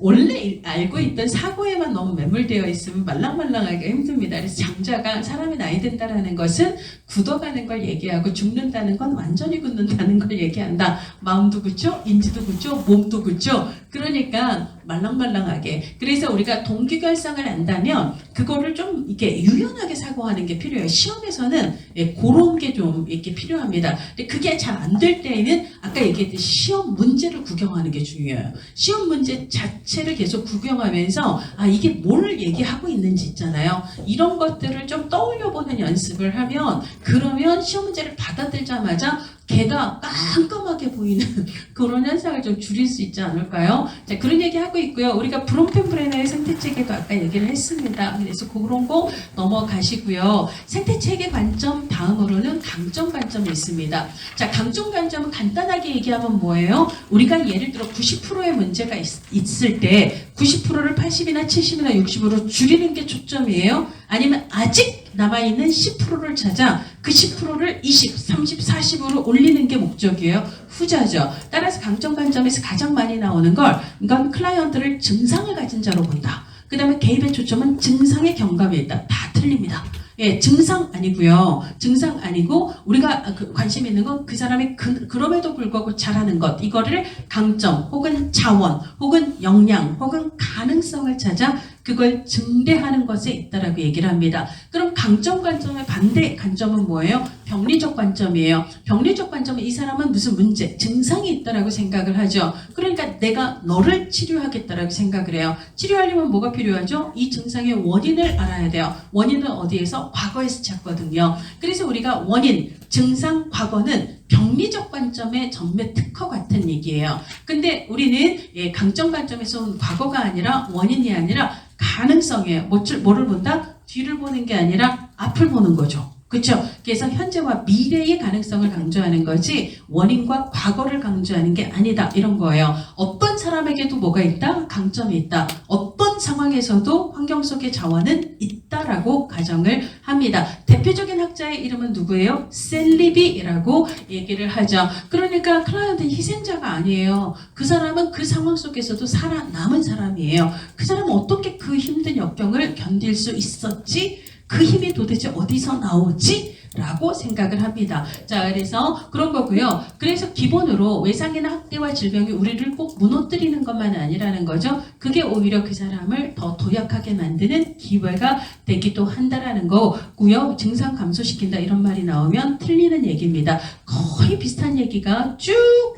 원래 알고 있던 사고에만 너무 매몰되어 있으면 말랑말랑하기가 힘듭니다. 그래서 장자가 사람이 나이 든다라는 것은 굳어가는 걸 얘기하고 죽는다는 건 완전히 굳는다는 걸 얘기한다. 마음도 굳죠? 인지도 굳죠? 몸도 굳죠? 그러니까 말랑말랑하게. 그래서 우리가 동기결성을 안다면 그거를 좀 이렇게 유연하게 사고하는 게 필요해요. 시험에서는 그런 게 좀 이렇게 필요합니다. 근데 그게 잘 안 될 때에는 아까 얘기했듯이 시험 문제를 구경하는 게 중요해요. 시험 문제 자체를 계속 구경하면서 이게 뭘 얘기하고 있는지 있잖아요. 이런 것들을 좀 떠올려보는 연습을 하면, 그러면 시험 문제를 받아들자마자 걔가 깜깜하게 보이는 그런 현상을 좀 줄일 수 있지 않을까요? 자, 그런 얘기 하고 있고요. 우리가 브롬펜브레너의 생태체계도 아까 얘기를 했습니다. 그래서 그런 거 넘어가시고요. 생태체계 관점 다음으로는 강점 관점이 있습니다. 자, 강점 관점은 간단하게 얘기하면 뭐예요? 우리가 예를 들어 90%의 문제가 있을 때 90%를 80이나 70이나 60으로 줄이는 게 초점이에요? 아니면 아직 남아있는 10%를 찾아 그 10%를 20, 30, 40으로 올리는 게 목적이에요. 후자죠. 따라서 강점 관점에서 가장 많이 나오는 걸, 이건 클라이언트를 증상을 가진 자로 본다. 그 다음에 개입의 초점은 증상의 경감에 있다. 다 틀립니다. 예, 증상 아니고요. 증상 아니고 우리가 관심 있는 건 그 사람이 그럼에도 불구하고 잘하는 것, 이거를 강점 혹은 자원 혹은 역량 혹은 가능성을 찾아 그걸 증대하는 것에 있다라고 얘기를 합니다. 그럼 강점 관점의 반대 관점은 뭐예요? 병리적 관점이에요. 병리적 관점은 이 사람은 무슨 문제, 증상이 있다라고 생각을 하죠. 그러니까 내가 너를 치료하겠다라고 생각을 해요. 치료하려면 뭐가 필요하죠? 이 증상의 원인을 알아야 돼요. 원인은 어디에서? 과거에서 찾거든요. 그래서 우리가 원인, 증상, 과거는 병리적 관점의 전매 특허 같은 얘기예요. 근데 우리는 강점 관점에서 온 과거가 아니라 원인이 아니라 가능성이에요. 뭐를 본다? 뒤를 보는 게 아니라 앞을 보는 거죠. 그렇죠? 그래서 현재와 미래의 가능성을 강조하는 거지 원인과 과거를 강조하는 게 아니다. 이런 거예요. 어떤 사람에게도 뭐가 있다? 강점이 있다. 어떤 상황에서도 환경 속의 자원은 있다라고 가정을 합니다. 대표적인 학자의 이름은 누구예요? 셀리비라고 얘기를 하죠. 그러니까 클라이언트는 희생자가 아니에요. 그 사람은 그 상황 속에서도 살아남은 사람이에요. 그 사람은 어떻게 그 힘든 역경을 견딜 수 있었지? 그 힘이 도대체 어디서 나오지? 라고 생각을 합니다. 자, 그래서 그런 거고요. 그래서 기본으로 외상이나 학대와 질병이 우리를 꼭 무너뜨리는 것만 아니라는 거죠. 그게 오히려 그 사람을 더 도약하게 만드는 기회가 되기도 한다라는 거고요. 증상 감소시킨다 이런 말이 나오면 틀리는 얘기입니다. 거의 비슷한 얘기가 쭉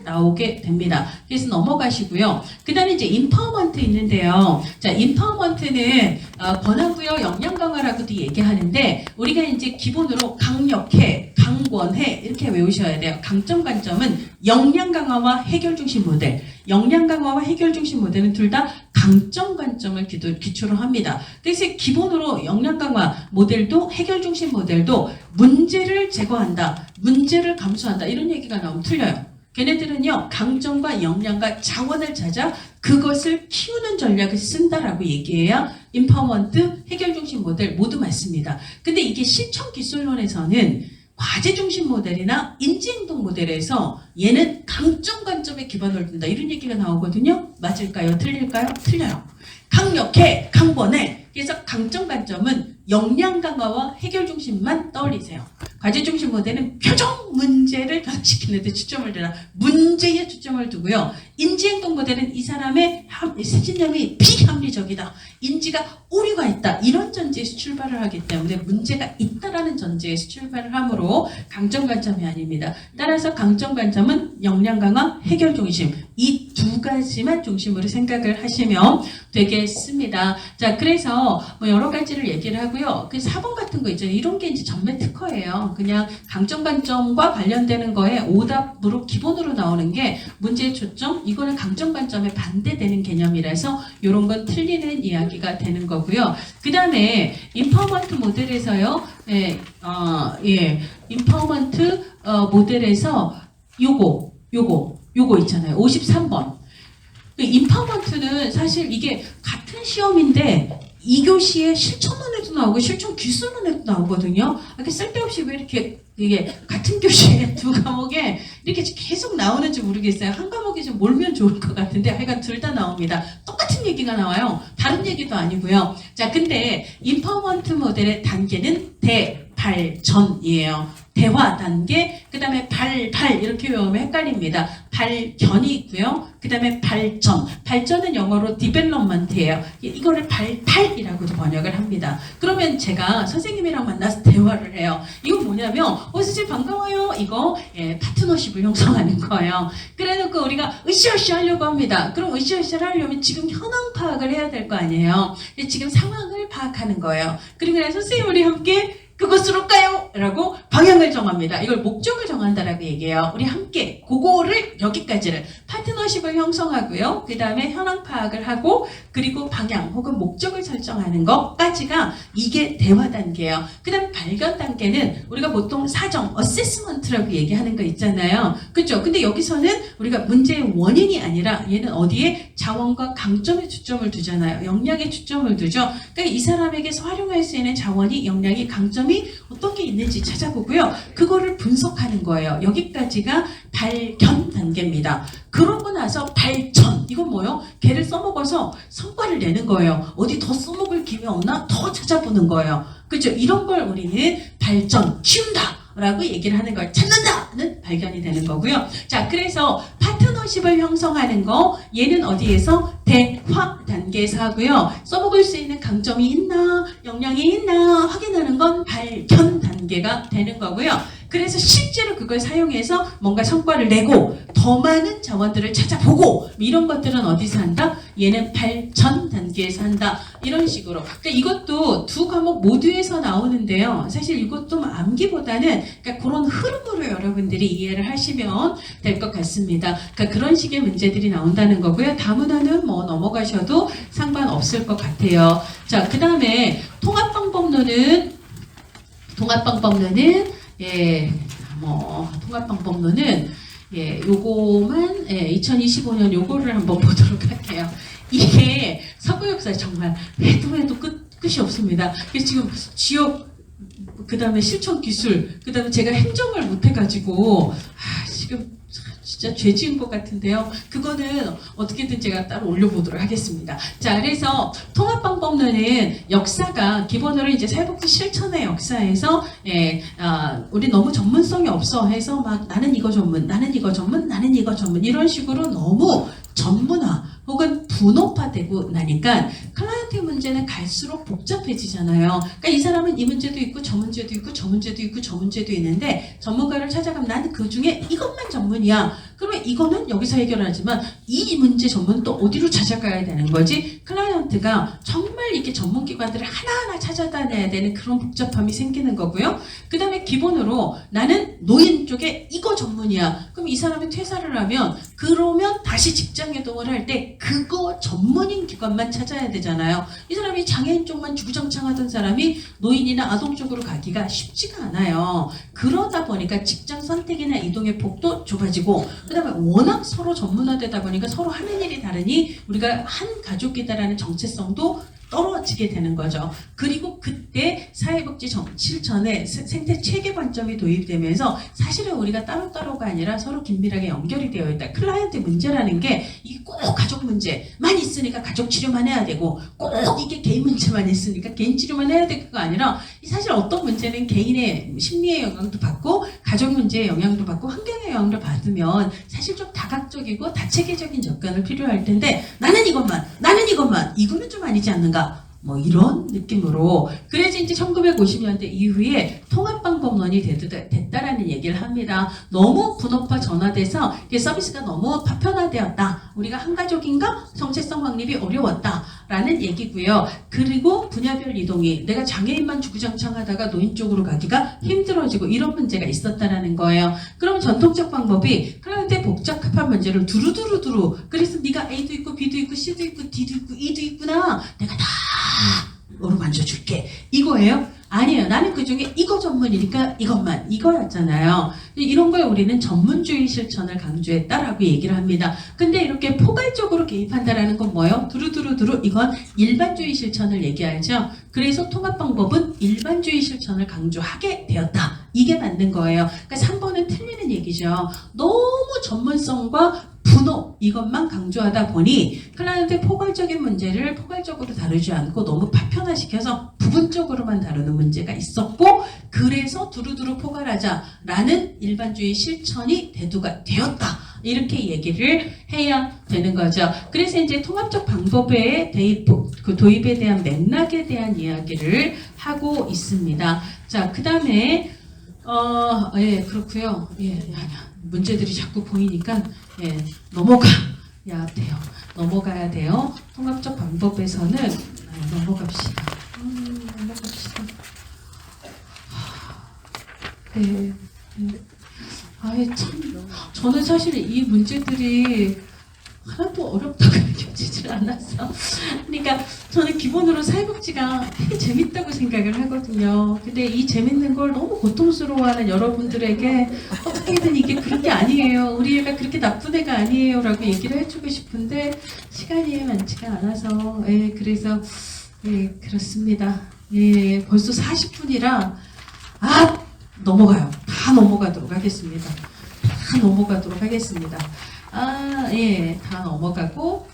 나오게 됩니다. 그래서 넘어가시고요. 그 다음에 이제 인파워먼트 있는데요. 자, 인파워먼트는 권한부여 역량 강화라고도 얘기하는데 우리가 이제 기본으로 강력해, 강권해 이렇게 외우셔야 돼요. 강점 관점은 역량 강화와 해결 중심 모델. 역량 강화와 해결 중심 모델은 둘 다 강점 관점을 기초로 합니다. 그래서 기본으로 역량 강화 모델도 해결 중심 모델도 문제를 제거한다, 문제를 감수한다 이런 얘기가 나오면 틀려요. 걔네들은요 강점과 역량과 자원을 찾아 그것을 키우는 전략을 쓴다라고 얘기해야 인파워먼트, 해결 중심 모델 모두 맞습니다. 근데 이게 실천 기술론에서는 과제 중심 모델이나 인지행동 모델에서 얘는 강점 관점에 기반을 둔다 이런 얘기가 나오거든요. 맞을까요? 틀릴까요? 틀려요. 강력해, 강권해. 그래서 강점 관점은 역량 강화와 해결 중심만 떠올리세요. 과제 중심 모델은 표정 문제를 변화시키는 데 초점을 두라. 문제에 초점을 두고요. 인지행동 모델은 이 사람의 신념이 비합리적이다. 인지가 오류가 있다. 이런 전제에서 출발을 하기 때문에 문제가 있다라는 전제에서 출발을 하므로 강점 관점이 아닙니다. 따라서 강점 관점은 역량 강화, 해결 중심 이 두 가지만 중심으로 생각을 하시면 되겠습니다. 자, 그래서 뭐 여러 가지를 얘기를 하고요. 그 4번 같은 거 있잖아요. 이런 게 이제 전매 특허예요. 그냥 강점 관점과 관련되는 거에 오답으로 기본으로 나오는 게 문제의 초점, 이거는 강점 관점에 반대되는 개념이라서 이런 건 틀리는 이야기가 되는 거고요. 그 다음에 인파워먼트 모델에서요. 인파워먼트 모델에서 요거 있잖아요. 53번. 인파워먼트는 사실 이게 같은 시험인데 2교시에 실천론에도 나오고 실천 기술론에도 나오거든요. 이렇게 쓸데없이 왜 이렇게 이게 같은 교시에 두 과목에 이렇게 계속 나오는지 모르겠어요. 한 과목이 좀 몰면 좋을 것 같은데 하여간 둘 다 나옵니다. 똑같은 얘기가 나와요. 다른 얘기도 아니고요. 자, 근데 인파워먼트 모델의 단계는 대발전이에요. 대화 단계, 그 다음에 발 이렇게 외우면 헷갈립니다. 발견이 있고요. 그 다음에 발전. 발전은 영어로 development예요. 이거를 발이라고도 번역을 합니다. 그러면 제가 선생님이랑 만나서 대화를 해요. 이건 뭐냐면 선생님 반가워요. 이거 파트너십을 형성하는 거예요. 그래놓고 우리가 으쌰으쌰 하려고 합니다. 그럼 으쌰으쌰를 하려면 지금 현황 파악을 해야 될 거 아니에요. 지금 상황을 파악하는 거예요. 그리고 선생님 우리 함께 그것으로 가요! 라고 방향을 정합니다. 이걸 목적을 정한다라고 얘기해요. 우리 함께 그거를 여기까지를 파트너십을 형성하고요. 그 다음에 현황 파악을 하고 그리고 방향 혹은 목적을 설정하는 것까지가 이게 대화 단계예요. 그 다음 발견 단계는 우리가 보통 사정, 어세스먼트라고 얘기하는 거 있잖아요. 그렇죠? 근데 여기서는 우리가 문제의 원인이 아니라 얘는 어디에 자원과 강점에 초점을 두잖아요. 역량에 초점을 두죠. 그러니까 이 사람에게서 활용할 수 있는 자원이, 역량이, 강점이 어떤 게 있는지 찾아보고요. 그거를 분석하는 거예요. 여기까지가 발견 단계입니다. 그러고 나서 발전. 이건 뭐예요? 걔를 써먹어서 성과를 내는 거예요. 어디 더 써먹을 기회 없나? 더 찾아보는 거예요. 그죠? 이런 걸 우리는 발전, 키운다 라고 얘기를 하는 걸 찾는다는 발견이 되는 거고요. 자, 그래서 파트너십을 형성하는 거, 얘는 어디에서? 대화 단계에서 하고요. 써먹을 수 있는 강점이 있나, 역량이 있나 확인하는 건 발견 단계가 되는 거고요. 그래서 실제로 그걸 사용해서 뭔가 성과를 내고 더 많은 자원들을 찾아보고 이런 것들은 어디서 한다? 얘는 발전 단계에서 한다. 이런 식으로. 그러니까 이것도 두 과목 모두에서 나오는데요. 사실 이것도 암기보다는 그러니까 그런 흐름으로 여러분들이 이해를 하시면 될 것 같습니다. 그러니까 그런 식의 문제들이 나온다는 거고요. 다문화는 뭐 넘어가셔도 상관없을 것 같아요. 자, 그 다음에 통합방법론은 통합방법론은 요거만 2025년 요거를 한번 보도록 할게요. 이게 서구 역사 정말 해도 끝이 없습니다. 그래서 지금 지역 그 다음에 실천 기술 그 다음에 제가 행정을 못해가지고 지금 진짜 죄 지은 것 같은데요. 그거는 어떻게든 제가 따로 올려보도록 하겠습니다. 자, 그래서 통합방법론은 역사가 기본으로 이제 사회복지 실천의 역사에서 우리 너무 전문성이 없어 해서 막 나는 이거 전문, 나는 이거 전문, 나는 이거 전문 이런 식으로 너무 전문화 혹은 분업화되고 나니까 클라이언트 문제는 갈수록 복잡해지잖아요. 그러니까 이 사람은 이 문제도 있고 저 문제도 있고 저 문제도 있고 저 문제도 있는데 전문가를 찾아가면 나는 그 중에 이것만 전문이야. 그러면 이거는 여기서 해결하지만 이 문제 전문 또 어디로 찾아가야 되는 거지? 클라이언트가 정말 이렇게 전문기관들을 하나하나 찾아다녀야 되는 그런 복잡함이 생기는 거고요. 그 다음에 기본으로 나는 노인 쪽에 이거 전문이야. 그럼 이 사람이 퇴사를 하면 그러면 다시 직장 이동을 할 때 그거 전문인 기관만 찾아야 되잖아요. 이 사람이 장애인 쪽만 주구장창 사람이 노인이나 아동 쪽으로 가기가 쉽지가 않아요. 그러다 보니까 직장 선택이나 이동의 폭도 좁아지고 그 다음에 워낙 서로 전문화되다 보니까 서로 하는 일이 다르니 우리가 한 가족이다라는 정체성도 떨어지게 되는 거죠. 그리고 그때 사회복지 실천에 생태 체계 관점이 도입되면서 사실은 우리가 따로따로가 아니라 서로 긴밀하게 연결이 되어 있다. 클라이언트 문제라는 게 이게 꼭 가족 문제만 있으니까 가족 치료만 해야 되고 꼭 이게 개인 문제만 있으니까 개인 치료만 해야 될 거 아니라 사실 어떤 문제는 개인의 심리의 영향도 받고 가족 문제의 영향도 받고 환경의 영향도 받으면 사실 좀 다각적이고 다체계적인 접근을 필요할 텐데 나는 이것만 이거는 좀 아니지 않는가 뭐 이런 느낌으로 그래서 이제 1950년대 이후에 통합방법론이 됐다라는 얘기를 합니다. 너무 분업화 전화돼서 서비스가 너무 파편화되었다. 우리가 한 가족인가? 정체성 확립이 어려웠다. 라는 얘기고요. 그리고 분야별 이동이 내가 장애인만 주구장창 하다가 노인 쪽으로 가기가 힘들어지고 이런 문제가 있었다라는 거예요. 그럼 전통적 방법이 클라이언트의 복잡한 문제를 두루두루 그래서 네가 A도 있고 B도 있고 C도 있고 D도 있고 E도 있구나. 내가 다 어루만져줄게. 이거예요? 아니에요. 나는 그중에 이거 전문이니까 이거였잖아요. 이런 걸 우리는 전문주의 실천을 강조했다라고 얘기를 합니다. 근데 이렇게 포괄적으로 개입한다라는 건 뭐예요? 두루두루 이건 일반주의 실천을 얘기하죠. 그래서 통합방법은 일반주의 실천을 강조하게 되었다. 이게 맞는 거예요. 그러니까 3번은 틀리는 얘기죠. 너무 전문성과 분업 이것만 강조하다 보니 클라이언트의 포괄적인 문제를 포괄적으로 다루지 않고 너무 파편화시켜서 부분적으로만 다루는 문제가 있었고 그래서 두루두루 포괄하자라는 일반주의 실천이 대두가 되었다. 이렇게 얘기를 해야 되는 거죠. 그래서 이제 통합적 방법의 도입에 대한 맥락에 대한 이야기를 하고 있습니다. 자, 그 다음에 그렇고요. 문제들이 자꾸 보이니까 넘어가야 돼요. 통합적 방법에서는 넘어갑시다. 참 저는 사실 이 문제들이 하나도 어렵다고 느껴지질 않았어. 그러니까 저는 기본으로 사회복지가 되게 재밌다고 생각을 하거든요. 근데 이 재밌는 걸 너무 고통스러워하는 여러분들에게 어떻게든 이게 그런 게 아니에요. 우리 애가 그렇게 나쁜 애가 아니에요. 라고 얘기를 해주고 싶은데 시간이 많지가 않아서 그래서 그렇습니다. 벌써 40분이라 넘어가요. 다 넘어가도록 하겠습니다. 다 넘어가고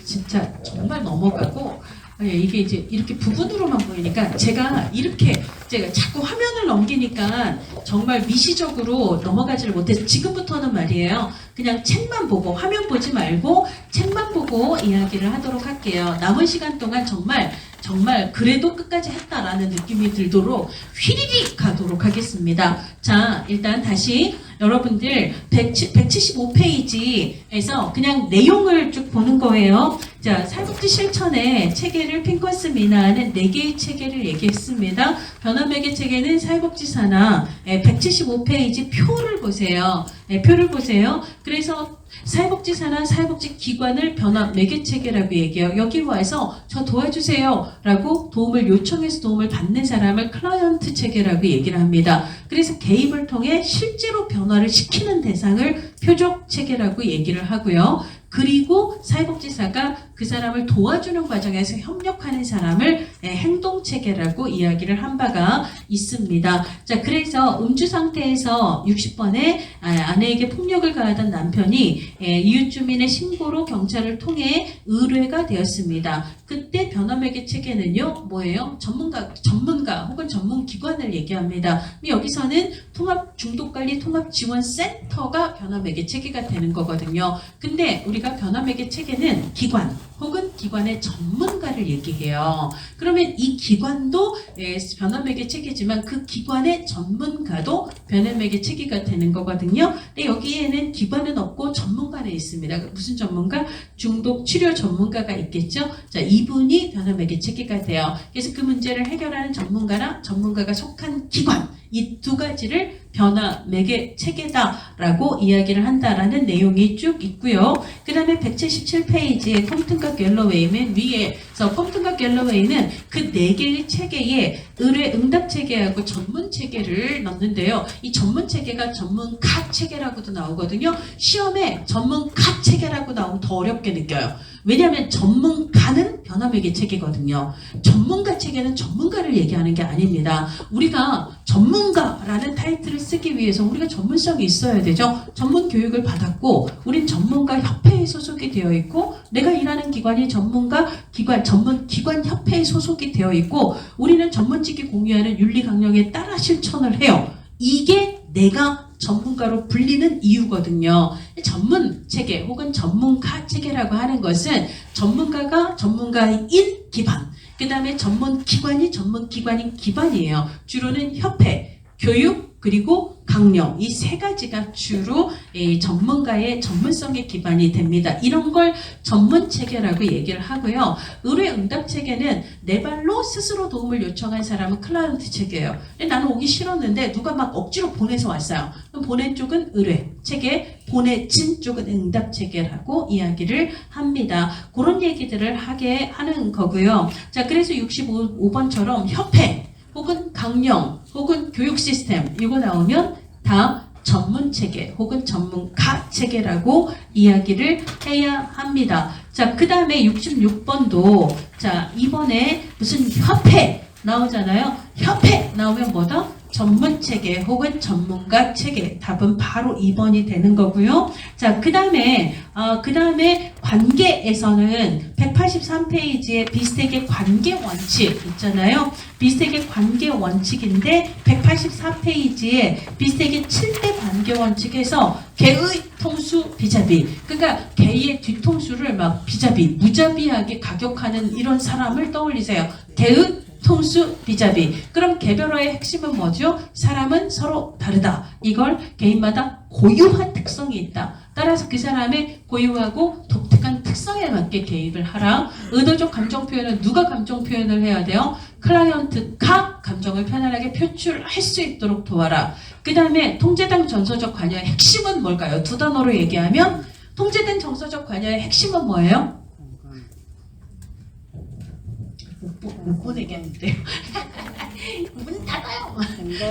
진짜 정말 넘어가고 예, 이게 이제 이렇게 부분으로만 보이니까 제가 자꾸 화면을 넘기니까 정말 미시적으로 넘어가지를 못해서 지금부터는 말이에요. 그냥 책만 보고 화면 보지 말고 책만 보고 이야기를 하도록 할게요. 남은 시간 동안 정말 그래도 끝까지 했다라는 느낌이 들도록 휘리릭 가도록 하겠습니다. 자, 일단 다시 여러분들 175페이지에서 그냥 내용을 쭉 보는 거예요. 자, 사회복지 실천의 체계를 핑커스 미나는 4개의 체계를 얘기했습니다. 변화매개 체계는 사회복지 산하 175페이지 표를 보세요. 표를 보세요. 그래서 사회복지 산하 사회복지 기관을 변화 매개 체계라고 얘기해요. 여기 와서 저 도와주세요 라고 도움을 요청해서 도움을 받는 사람을 클라이언트 체계라고 얘기를 합니다. 그래서 개입을 통해 실제로 변화를 시키는 대상을 표적 체계라고 얘기를 하고요. 그리고 사회복지사가 그 사람을 도와주는 과정에서 협력하는 사람을 행동체계라고 이야기를 한 바가 있습니다. 자, 그래서 음주 상태에서 60번에 아내에게 폭력을 가하던 남편이 이웃 주민의 신고로 경찰을 통해 의뢰가 되었습니다. 그때 변화매개 체계는요, 뭐예요? 전문가 혹은 전문기관을 얘기합니다. 여기서는 통합중독관리 통합지원센터가 변화매개 체계가 되는 거거든요. 근데 우리가 변화매개 체계는 기관 혹은 기관의 전문가를 얘기해요. 그러면 이 기관도 변화매개 체계지만 그 기관의 전문가도 변화매개 체계가 되는 거거든요. 근데 여기에는 기관은 없고 전문가는 있습니다. 무슨 전문가? 중독 치료 전문가가 있겠죠. 자, 이분이 변화매개 체계가 돼요. 그래서 그 문제를 해결하는 전문가나 전문가가 속한 기관, 이 두 가지를 변화매개 체계다라고 이야기를 한다라는 내용이 쭉 있고요. 그 다음에 177페이지에 컴튼과 갤러웨이 맨 위에서 컴튼과 갤러웨이는 그 4개의 체계에 의뢰 응답 체계하고 전문 체계를 넣는데요. 이 전문 체계가 전문가 체계라고도 나오거든요. 시험에 전문가 체계라고 나오면 더 어렵게 느껴요. 왜냐하면 전문가는 변화매개 체계거든요. 전문가 체계는 전문가를 얘기하는 게 아닙니다. 우리가 전문가라는 타이틀을 쓰기 위해서 우리가 전문성이 있어야 되죠. 전문 교육을 받았고 우린 전문가 협회에 소속이 되어 있고 내가 일하는 기관이 전문가 전문 기관 협회에 소속이 되어 있고 우리는 전문직이 공유하는 윤리 강령에 따라 실천을 해요. 이게 내가 전문가로 불리는 이유거든요. 전문 체계 혹은 전문가 체계라고 하는 것은 전문가가 전문가인 기반, 그 다음에 전문 기관이 전문 기관인 기반이에요. 주로는 협회, 교육, 그리고 강령, 이 3가지가 주로 전문가의 전문성의 기반이 됩니다. 이런 걸 전문 체계라고 얘기를 하고요. 의뢰 응답 체계는 내 발로 스스로 도움을 요청한 사람은 클라이언트 체계예요. 나는 오기 싫었는데 누가 막 억지로 보내서 왔어요. 그럼 보낸 쪽은 의뢰 체계, 보내진 쪽은 응답 체계라고 이야기를 합니다. 그런 얘기들을 하게 하는 거고요. 자, 그래서 65번처럼 협회 혹은 강령 혹은 교육 시스템 이거 나오면 다 전문 체계 혹은 전문가 체계라고 이야기를 해야 합니다. 자, 그 다음에 66번도 자, 이번에 무슨 협회 나오잖아요. 협회 나오면 뭐다? 전문 체계 혹은 전문가 체계. 답은 바로 2번이 되는 거고요. 자, 그 다음에 관계에서는 183페이지에 비스텍의 관계 원칙 있잖아요. 비스텍의 관계 원칙인데 184페이지에 비스텍의 7대 관계 원칙에서 개의 통수 비자비. 그러니까 개의 뒤통수를 막 비자비, 무자비하게 가격하는 이런 사람을 떠올리세요. 개의 통수 비자비. 그럼 개별화의 핵심은 뭐죠? 사람은 서로 다르다. 이걸 개인마다 고유한 특성이 있다. 따라서 그 사람의 고유하고 독특한 특성에 맞게 개입을 하라. 의도적 감정 표현은 누가 감정 표현을 해야 돼요? 클라이언트가 감정을 편안하게 표출할 수 있도록 도와라. 그 다음에 통제된 정서적 관여의 핵심은 뭘까요? 2단어로 얘기하면 통제된 정서적 관여의 핵심은 뭐예요? 못 보내겠는데요. 문 닫아요.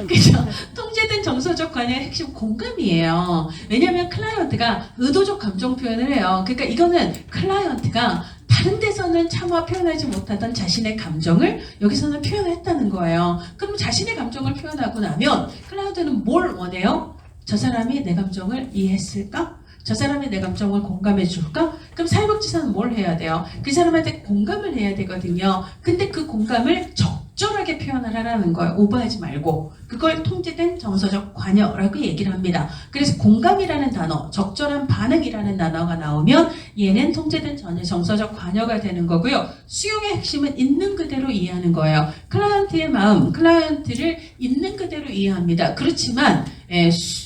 그죠? 통제된 정서적 관여의 핵심 공감이에요. 왜냐하면 클라이언트가 의도적 감정 표현을 해요. 그러니까 이거는 클라이언트가 다른 데서는 차마 표현하지 못하던 자신의 감정을 여기서는 표현했다는 거예요. 그럼 자신의 감정을 표현하고 나면 클라이언트는 뭘 원해요? 저 사람이 내 감정을 이해했을까? 저 사람이 내 감정을 공감해 줄까? 그럼 사회복지사는 뭘 해야 돼요? 그 사람한테 공감을 해야 되거든요. 근데 그 공감을 적절하게 표현을 하라는 거예요. 오버하지 말고. 그걸 통제된 정서적 관여라고 얘기를 합니다. 그래서 공감이라는 단어, 적절한 반응이라는 단어가 나오면 얘는 통제된 정서적 관여가 되는 거고요. 수용의 핵심은 있는 그대로 이해하는 거예요. 클라이언트의 마음, 클라이언트를 있는 그대로 이해합니다. 그렇지만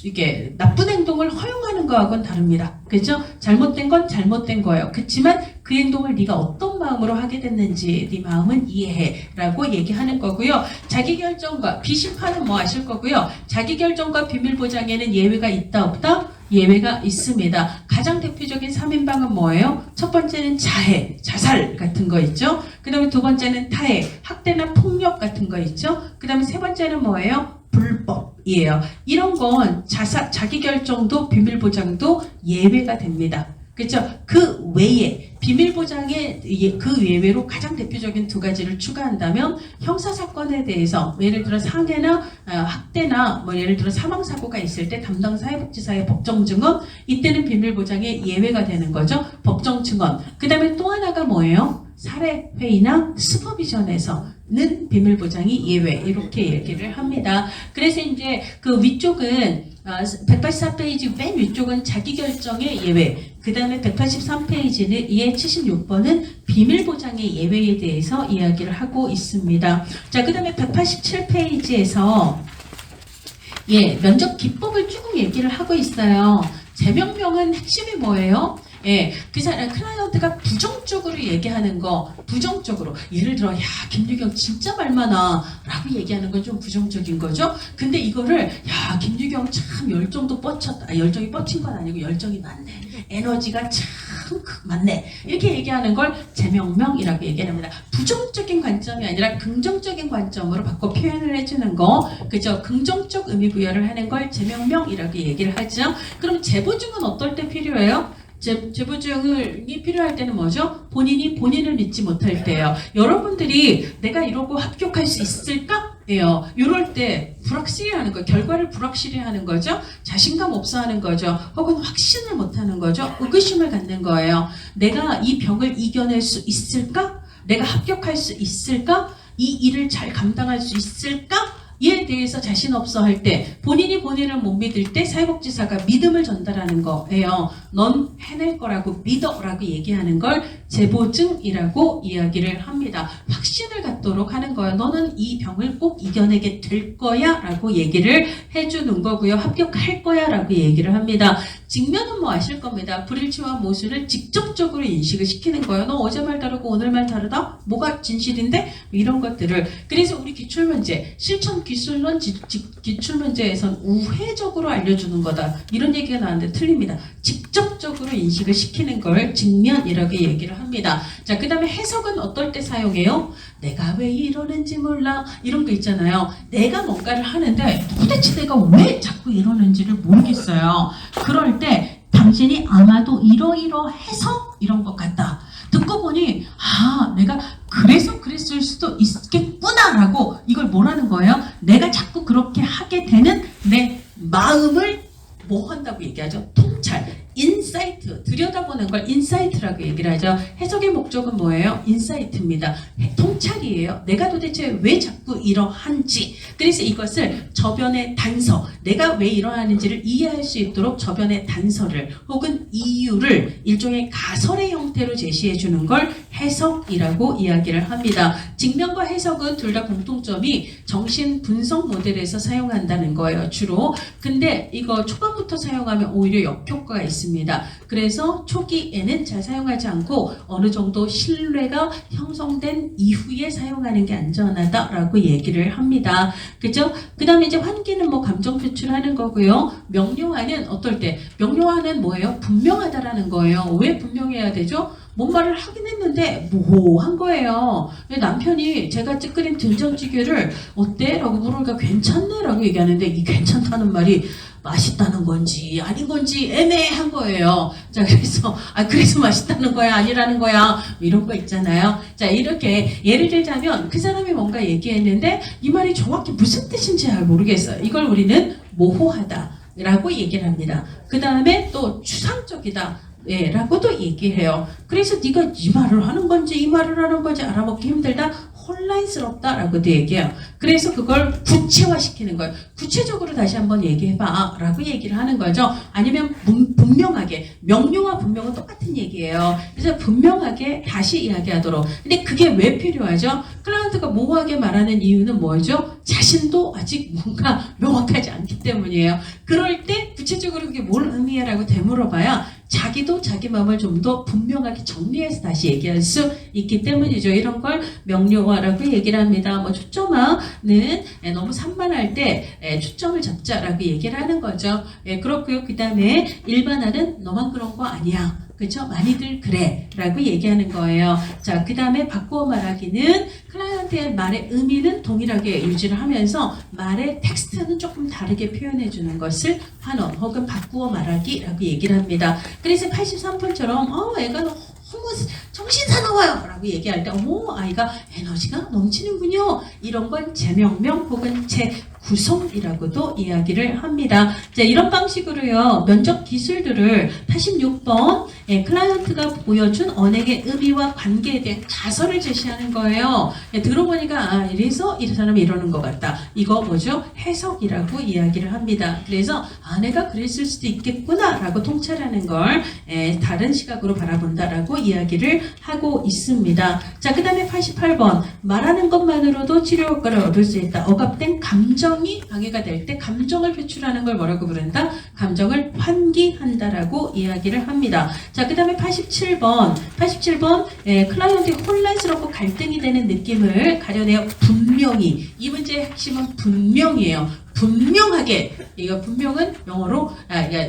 이게 나쁜 행동을 허용하는 거하고는 다릅니다. 그죠? 잘못된 건 잘못된 거예요. 그렇지만 그 행동을 네가 어떤 마음으로 하게 됐는지 네 마음은 이해해 라고 얘기하는 거고요. 자기결정과 비심판은 뭐 아실 거고요. 자기결정과 비밀보장에는 예외가 있다 없다? 예외가 있습니다. 가장 대표적인 3인방은 뭐예요? 첫 번째는 자해, 자살 같은 거 있죠. 그 다음에 두 번째는 타해, 학대나 폭력 같은 거 있죠. 그 다음에 세 번째는 뭐예요? 불법이에요. 이런 건 자기결정도 비밀보장도 예외가 됩니다. 그렇죠? 그 외에 비밀보장의 그 예외로 가장 대표적인 두 가지를 추가한다면 형사사건에 대해서 예를 들어 상해나 학대나 뭐 예를 들어 사망사고가 있을 때 담당 사회복지사의 법정증언 이때는 비밀보장의 예외가 되는 거죠. 법정증언. 그 다음에 또 하나가 뭐예요? 사례회의나 슈퍼비전에서는 비밀보장이 예외 이렇게 얘기를 합니다. 그래서 이제 그 위쪽은 184페이지 맨 위쪽은 자기결정의 예외, 그 다음에 183페이지는 이에 76번은 비밀보장의 예외에 대해서 이야기를 하고 있습니다. 자, 그 다음에 187페이지에서 면접 기법을 쭉 얘기를 하고 있어요. 재명명은 핵심이 뭐예요? 그 사람 클라이언트가 부정적으로 얘기하는 거, 부정적으로 예를 들어 야 김유경 진짜 말 많아 라고 얘기하는 건 좀 부정적인 거죠. 근데 이거를 야 김유경 참 열정도 뻗쳤다. 열정이 뻗친 건 아니고 열정이 많네. 에너지가 참 많네. 이렇게 얘기하는 걸 재명명이라고 얘기합니다. 부정적인 관점이 아니라 긍정적인 관점으로 바꿔 표현을 해주는 거, 그죠? 긍정적 의미 부여를 하는 걸 재명명이라고 얘기를 하죠. 그럼 재보증은 어떨 때 필요해요? 재보증이 필요할 때는 뭐죠? 본인이 본인을 믿지 못할 때예요. 여러분들이 내가 이러고 합격할 수 있을까? 예요. 이럴 때 불확실해하는 거, 결과를 불확실해하는 거죠. 자신감 없어하는 거죠. 혹은 확신을 못하는 거죠. 의구심을 갖는 거예요. 내가 이 병을 이겨낼 수 있을까? 내가 합격할 수 있을까? 이 일을 잘 감당할 수 있을까? 이에 대해서 자신 없어 할 때, 본인이 본인을 못 믿을 때 사회복지사가 믿음을 전달하는 거예요. 넌 해낼 거라고 믿어라고 얘기하는 걸 재보증이라고 이야기를 합니다. 확신을 갖도록 하는 거예요. 너는 이 병을 꼭 이겨내게 될 거야 라고 얘기를 해주는 거고요. 합격할 거야 라고 얘기를 합니다. 직면은 뭐 아실 겁니다. 불일치와 모순을 직접적으로 인식을 시키는 거예요. 너 어제 말 다르고 오늘 말 다르다? 뭐가 진실인데? 이런 것들을. 그래서 우리 기출문제, 실천 기술론 기출문제에선 우회적으로 알려주는 거다. 이런 얘기가 나왔는데 틀립니다. 직접적으로 인식을 시키는 걸 직면이라고 얘기를 합니다. 자, 그 다음에 해석은 어떨 때 사용해요? 내가 왜 이러는지 몰라. 이런 거 있잖아요. 내가 뭔가를 하는데 도대체 내가 왜 자꾸 이러는지를 모르겠어요. 그럴 때 당신이 아마도 이러이러해서 이런 것 같다. 듣고 보니 내가 그래서 그랬을 수도 있겠구나라고 이걸 뭐라는 거예요? 내가 자꾸 그렇게 하게 되는 내 마음을 뭐 한다고 얘기하죠? 통찰. 인사이트, 들여다보는 걸 인사이트라고 얘기를 하죠. 해석의 목적은 뭐예요? 인사이트입니다. 통찰이에요. 내가 도대체 왜 자꾸 이러한지. 그래서 이것을 저변의 단서, 내가 왜 이러하는지를 이해할 수 있도록 저변의 단서를 혹은 이유를 일종의 가설의 형태로 제시해 주는 걸 해석이라고 이야기를 합니다. 직면과 해석은 둘 다 공통점이 정신 분석 모델에서 사용한다는 거예요. 주로. 근데 이거 초반부터 사용하면 오히려 역효과가 있습니다. 그래서 초기에는 잘 사용하지 않고 어느 정도 신뢰가 형성된 이후에 사용하는 게 안전하다라고 얘기를 합니다. 그죠? 그 다음에 이제 환기는 뭐 감정 표출하는 거고요. 명료화는 어떨 때? 명료화는 뭐예요? 분명하다라는 거예요. 왜 분명해야 되죠? 뭔 말을 하긴 했는데 모호한 거예요. 남편이 제가 찌끄린 된장찌개를 어때? 라고 물으니까 괜찮네? 라고 얘기하는데 이 괜찮다는 말이 맛있다는 건지 아닌 건지 애매한 거예요. 자, 그래서 맛있다는 거야 아니라는 거야 이런 거 있잖아요. 자, 이렇게 예를 들자면 그 사람이 뭔가 얘기했는데 이 말이 정확히 무슨 뜻인지 잘 모르겠어요. 이걸 우리는 모호하다, 라고 얘기를 합니다. 그 다음에 또 추상적이다. 예, 라고도 얘기해요. 그래서 네가 이 말을 하는 건지 이 말을 하는 건지 알아먹기 힘들다. 혼란스럽다라고도 얘기해요. 그래서 그걸 구체화시키는 거예요. 구체적으로 다시 한번 얘기해봐 라고 얘기를 하는 거죠. 아니면 분명하게, 명료와 분명은 똑같은 얘기예요. 그래서 분명하게 다시 이야기하도록. 근데 그게 왜 필요하죠? 클라이언트가 모호하게 말하는 이유는 뭐죠? 자신도 아직 뭔가 명확하지 않기 때문이에요. 그럴 때 구체적으로 그게 뭘 의미해라고 되물어봐야 자기도 자기 마음을 좀 더 분명하게 정리해서 다시 얘기할 수 있기 때문이죠. 이런 걸 명료화라고 얘기를 합니다. 뭐 초점화는 너무 산만할 때 초점을 잡자라고 얘기를 하는 거죠. 그렇고요. 그 다음에 일반화는 너만 그런 거 아니야. 그렇죠? 많이들 그래 라고 얘기하는 거예요. 자, 그 다음에 바꾸어 말하기는 클라이언트의 말의 의미는 동일하게 유지를 하면서 말의 텍스트는 조금 다르게 표현해 주는 것을 환원 혹은 바꾸어 말하기라고 얘기를 합니다. 그래서 83분처럼 애가 너무 정신사나워요 라고 얘기할 때 아이가 에너지가 넘치는군요. 이런 건 재명명 혹은 재구성이라고도 이야기를 합니다. 자, 이런 방식으로요. 면접 기술들을 86번 클라이언트가 보여준 언행의 의미와 관계에 대한 가설을 제시하는 거예요. 들어보니까 이래서 이 사람이 이러는 것 같다. 이거 뭐죠? 해석이라고 이야기를 합니다. 그래서 내가 그랬을 수도 있겠구나 라고 통찰하는 걸 다른 시각으로 바라본다라고 이야기를 하고 있습니다. 자, 그 다음에 88번 말하는 것만으로도 치료 효과를 얻을 수 있다. 억압된 감정이 방해가 될 때 감정을 표출하는 걸 뭐라고 부른다? 감정을 환기한다라고 이야기를 합니다. 자, 그 다음에 87번 클라이언트가 혼란스럽고 갈등이 되는 느낌을 가려내어 분명히, 이 문제의 핵심은 분명이에요. 분명하게, 이거 분명은 영어로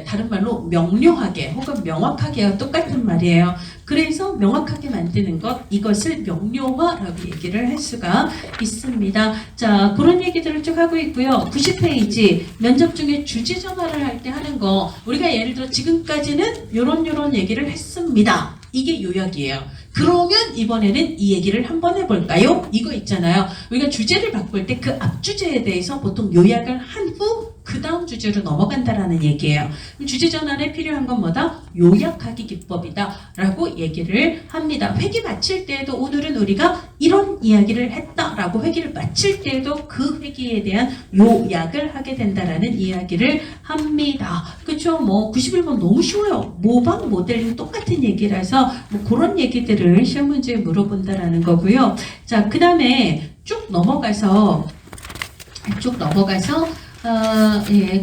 다른 말로 명료하게 혹은 명확하게와 똑같은 말이에요. 그래서 명확하게 만드는 것, 이것을 명료화라고 얘기를 할 수가 있습니다. 자, 그런 얘기들을 쭉 하고 있고요. 90페이지 면접 중에 주제 전환을 할 때 하는 거, 우리가 예를 들어 지금까지는 요런 얘기를 했습니다. 이게 요약이에요. 그러면 이번에는 이 얘기를 한번 해볼까요? 이거 있잖아요. 우리가 주제를 바꿀 때 그 앞 주제에 대해서 보통 요약을 한 후 그 다음 주제로 넘어간다라는 얘기예요. 주제 전환에 필요한 건 뭐다? 요약하기 기법이다 라고 얘기를 합니다. 회기 마칠 때에도 오늘은 우리가 이런 이야기를 했다라고 회기를 마칠 때에도 그 회기에 대한 요약을 하게 된다라는 이야기를 합니다. 그쵸? 뭐 91번 너무 쉬워요. 모방 모델링 똑같은 얘기라서 뭐 그런 얘기들을 시험 문제에 물어본다라는 거고요. 자, 그 다음에 쭉 넘어가서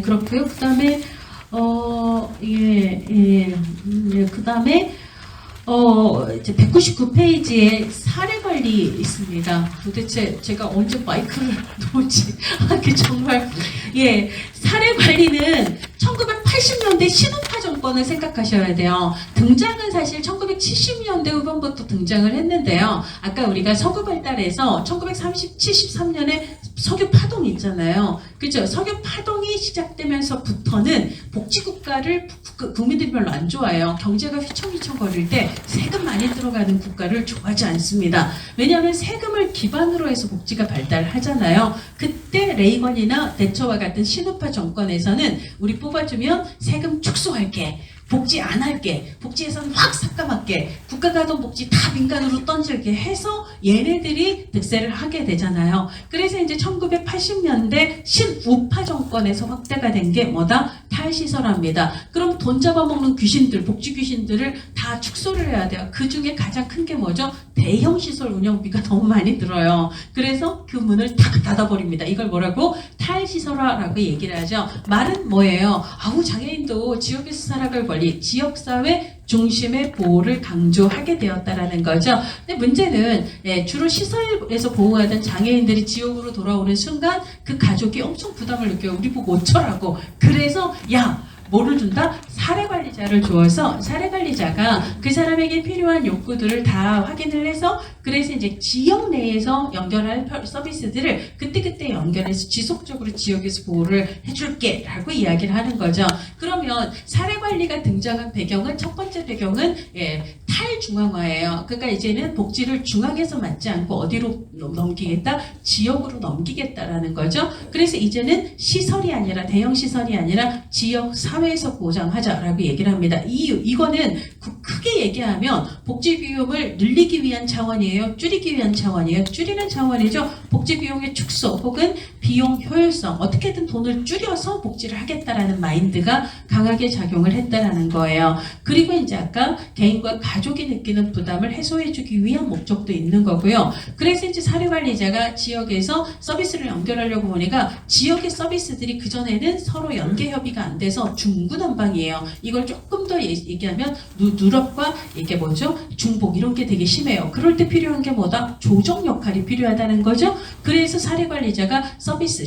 그렇고요. 그 다음에 그 다음에 이제 199페이지에 사례 관리 있습니다. 도대체 제가 언제 마이크를 놓을지 정말 사례 관리는 1980년대 신우파 정권을 생각하셔야 돼요. 등장은 사실 1970년대 후반부터 등장을 했는데요. 아까 우리가 석유 발달에서 1973년에 석유 파동 있잖아요. 그죠? 석유 파동이 시작되면서부터는 복지국가를 국민들이 별로 안 좋아해요. 경제가 휘청휘청 거릴 때 세금 많이 들어가는 국가를 좋아하지 않습니다. 왜냐하면 세금을 기반으로 해서 복지가 발달하잖아요. 그때 레이건이나 대처와 같은 신우파 정권에서는 우리 뽑아주면 세금 축소할게, 복지 안 할게, 복지에서는 확 삭감할게, 국가가 하던 복지 다 민간으로 던질게 해서 얘네들이 득세를 하게 되잖아요. 그래서 이제 1980년대 신우파 정권에서 확대가 된 게 뭐다? 탈시설합니다. 그럼 돈 잡아먹는 귀신들, 복지 귀신들을 다 축소를 해야 돼요. 그 중에 가장 큰 게 뭐죠? 대형 시설 운영비가 너무 많이 들어요. 그래서 그 문을 탁 닫아버립니다. 이걸 뭐라고? 탈시설화라고 얘기를 하죠. 말은 뭐예요? 장애인도 지역에서 살아갈 권리, 지역사회 중심의 보호를 강조하게 되었다라는 거죠. 근데 문제는 주로 시설에서 보호하던 장애인들이 지역으로 돌아오는 순간 그 가족이 엄청 부담을 느껴요. 우리 보고 어쩌라고. 그래서 뭐를 준다? 사례관리자를 주어서 사례관리자가 그 사람에게 필요한 욕구들을 다 확인을 해서 그래서 이제 지역 내에서 연결할 서비스들을 그때그때 연결해서 지속적으로 지역에서 보호를 해줄게 라고 이야기를 하는 거죠. 그러면 사례관리가 등장한 배경은 첫 번째 배경은 탈중앙화예요. 그러니까 이제는 복지를 중앙에서 맡지 않고 어디로 넘기겠다? 지역으로 넘기겠다라는 거죠. 그래서 이제는 시설이 아니라 대형 시설이 아니라 지역 사회에서 보장하자라고 얘기를 합니다. 이거는 크게 얘기하면 복지 비용을 늘리기 위한 차원이에요. 줄이기 위한 차원이에요. 줄이는 차원이죠. 복지 비용의 축소 혹은 비용 효율성 어떻게든 돈을 줄여서 복지를 하겠다라는 마인드가 강하게 작용을 했다라는 거예요. 그리고 이제 아까 개인과 가족이 느끼는 부담을 해소해주기 위한 목적도 있는 거고요. 그래서 이제 사례관리자가 지역에서 서비스를 연결하려고 보니까 지역의 서비스들이 그전에는 서로 연계 협의가 안 돼서 중구난방이에요. 이걸 조금 더 얘기하면 누럽과 이게 뭐죠? 중복 이런 게 되게 심해요. 그럴 때 필요한 게 뭐다? 조정 역할이 필요하다는 거죠. 그래서 사례관리자가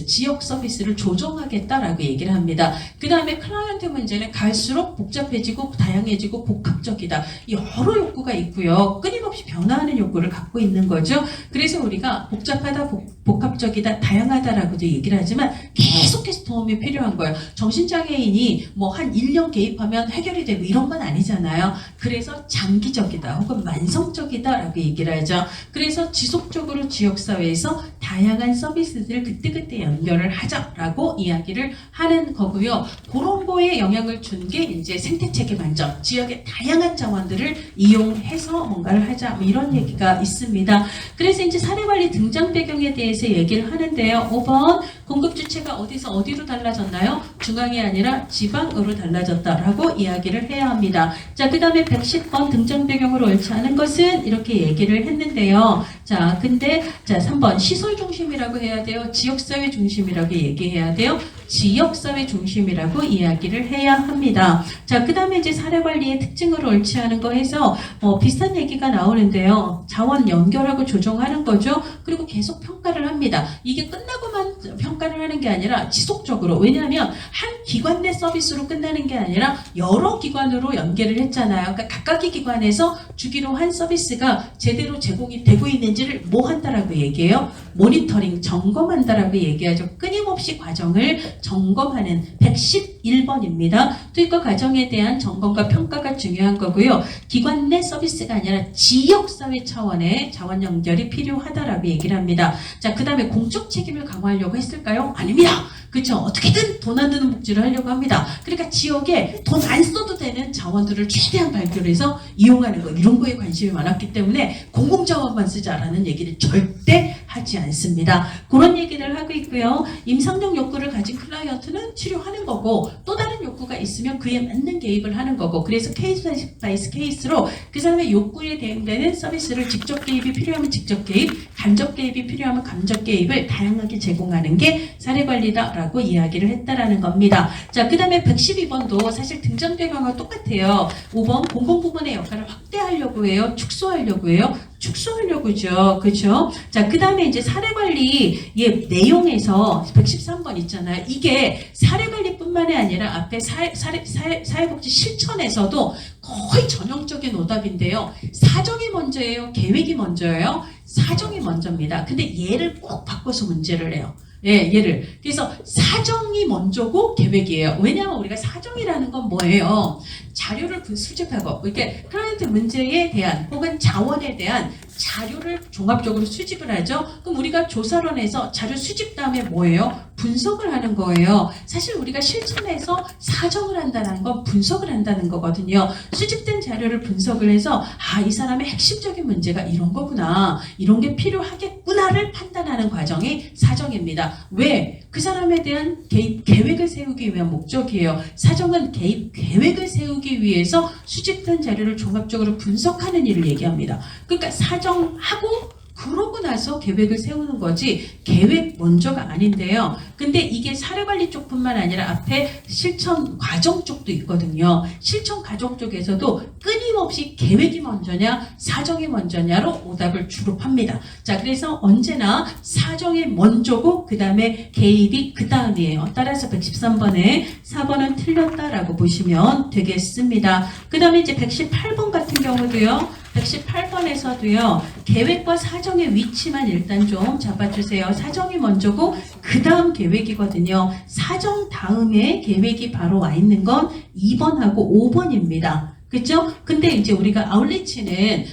지역 서비스를 조정하겠다라고 얘기를 합니다. 그 다음에 클라이언트 문제는 갈수록 복잡해지고 다양해지고 복합적이다. 여러 욕구가 있고요. 끊임없이 변화하는 욕구를 갖고 있는 거죠. 그래서 우리가 복잡하다, 복합적이다, 다양하다라고도 얘기를 하지만 계속해서 도움이 필요한 거예요. 정신장애인이 뭐 한 1년 개입하면 해결이 되고 이런 건 아니잖아요. 그래서 장기적이다 혹은 만성적이다라고 얘기를 하죠. 그래서 지속적으로 지역사회에서 다양한 서비스들을 그때그때 연결을 하자라고 이야기를 하는 거고요. 그런 거에 영향을 준 게 이제 생태체계 관점, 지역의 다양한 자원들을 이용해서 뭔가를 하자 뭐 이런 얘기가 있습니다. 그래서 이제 사례관리 등장 배경에 대해서 얘기를 하는데요. 5번 공급 주체가 어디서 어디로 달라졌나요? 중앙이 아니라 지방으로 달라졌다라고 이야기를 해야 합니다. 자, 그 다음에 110번 등장 배경으로 옳지 않은 것은 이렇게 얘기를 했는데요. 자, 근데 자 3번 시설 중심이라고 해야 돼요? 지역사회 중심이라고 얘기해야 돼요? 지역사회 중심이라고 이야기를 해야 합니다. 자, 그 다음에 이제 사례관리의 특징으로 옳지 않은 거 해서 비슷한 얘기가 나오는데요. 자원 연결하고 조정하는 거죠. 그리고 계속 평가를 합니다. 이게 끝나고만 평가를 하는 게 아니라 지속적으로. 왜냐하면 한 기관 내 서비스로 끝나는 게 아니라 여러 기관으로 연계를 했잖아요. 그러니까 각각의 기관에서 주기로 한 서비스가 제대로 제공이 되고 있는지를 뭐 한다라고 얘기해요? 모니터링, 점검한다라고 얘기하죠. 끊임없이 과정을 점검하는 111번입니다. 투입과 과정에 대한 점검과 평가가 중요한 거고요. 기관 내 서비스가 아니라 지역사회 차원의 자원 연결이 필요하다라고 얘기를 합니다. 자, 그 다음에 공적 책임을 강화하려고 했을까요? 아닙니다. 그렇죠. 어떻게든 돈 안 드는 복지를 하려고 합니다. 그러니까 지역에 돈 안 써도 되는 자원들을 최대한 발굴해서 이용하는 거 이런 거에 관심이 많았기 때문에 공공자원만 쓰자라는 얘기를 절대 하지 않습니다. 그런 얘기를 하고 있고요. 임상적 욕구를 가진 클라이언트는 치료하는 거고 또 다른 욕구가 있으면 그에 맞는 개입을 하는 거고 그래서 케이스 바이스 케이스로 그 사람의 욕구에 대응되는 서비스를 직접 개입이 필요하면 직접 개입, 간접 개입이 필요하면 간접 개입을 다양하게 제공하는 게 사례관리다라고 이야기를 했다라는 겁니다. 자, 그 다음에 112번도 사실 등장 배경과 똑같아요. 5번 공공부문의 역할을 확대하려고 해요. 축소하려고 해요. 축소하려고죠. 그렇죠? 자, 그 다음에 이제 사례관리의 내용에서 113번 있잖아요. 이게 사례관리뿐만이 아니라 앞에 사회복지 실천에서도 거의 전형적인 오답인데요. 사정이 먼저예요? 계획이 먼저예요? 사정이 먼저입니다. 근데 얘를 꼭 바꿔서 문제를 내요. 예, 얘를. 그래서 사정이 먼저고 계획이에요. 왜냐하면 우리가 사정이라는 건 뭐예요? 자료를 수집하고, 이렇게 클라이언트 문제에 대한 혹은 자원에 대한 자료를 종합적으로 수집을 하죠. 그럼 우리가 조사론에서 자료 수집 다음에 뭐예요? 분석을 하는 거예요. 사실 우리가 실천해서 사정을 한다는 건 분석을 한다는 거거든요. 수집된 자료를 분석을 해서 이 사람의 핵심적인 문제가 이런 거구나. 이런 게 필요하겠구나를 판단하는 과정이 사정입니다. 왜? 그 사람에 대한 개입 계획을 세우기 위한 목적이에요. 사정은 개입 계획을 세우기 위해서 수집된 자료를 종합적으로 분석하는 일을 얘기합니다. 그러니까 사정하고 그러고 나서 계획을 세우는 거지 계획 먼저가 아닌데요. 근데 이게 사례관리 쪽뿐만 아니라 앞에 실천 과정 쪽도 있거든요. 실천 과정 쪽에서도 끊임없이 계획이 먼저냐 사정이 먼저냐로 오답을 주로 팝니다. 자, 그래서 언제나 사정이 먼저고 그 다음에 계획이 그 다음이에요. 따라서 113번에 4번은 틀렸다라고 보시면 되겠습니다. 그 다음에 이제 118번 같은 경우도요. 118번에서도요. 계획과 사정의 위치만 일단 좀 잡아주세요. 사정이 먼저고 그 다음 계획이거든요. 사정 다음에 계획이 바로 와 있는 건 2번하고 5번입니다. 그죠? 근데 이제 우리가 아울리치는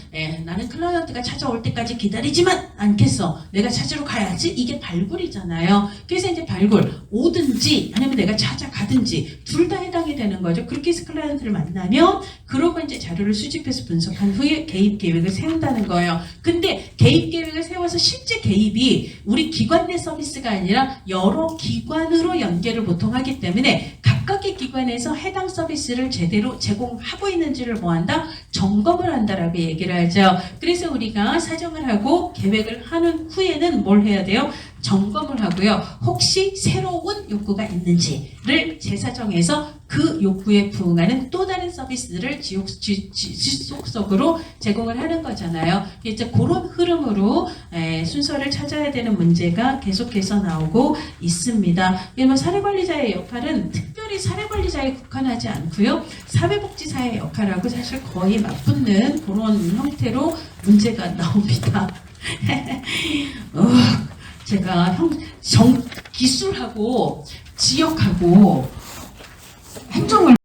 나는 클라이언트가 찾아올 때까지 기다리지만 않겠어. 내가 찾으러 가야지. 이게 발굴이잖아요. 그래서 이제 발굴 오든지 아니면 내가 찾아가든지 둘 다 해당이 되는 거죠. 그렇게 해서 클라이언트를 만나면 그러고 이제 자료를 수집해서 분석한 후에 개입 계획을 세운다는 거예요. 근데 개입 계획을 세워서 실제 개입이 우리 기관 내 서비스가 아니라 여러 기관으로 연계를 보통 하기 때문에 각각의 기관에서 해당 서비스를 제대로 제공하고 있는지를 뭐한다? 점검을 한다라고 얘기를 하죠. 그래서 우리가 사정을 하고 계획을 하는 후에는 뭘 해야 돼요? 점검을 하고요. 혹시 새로운 욕구가 있는지를 재사정해서 그 욕구에 부응하는 또 다른 서비스를 지속적으로 제공을 하는 거잖아요. 이제 그런 흐름으로 순서를 찾아야 되는 문제가 계속해서 나오고 있습니다. 이런 사회관리자의 역할은 특별히 사회관리자에 국한하지 않고요. 사회복지사의 역할하고 사실 거의 맞붙는 그런 형태로 문제가 나옵니다. 제가 기술하고 지역하고 행정을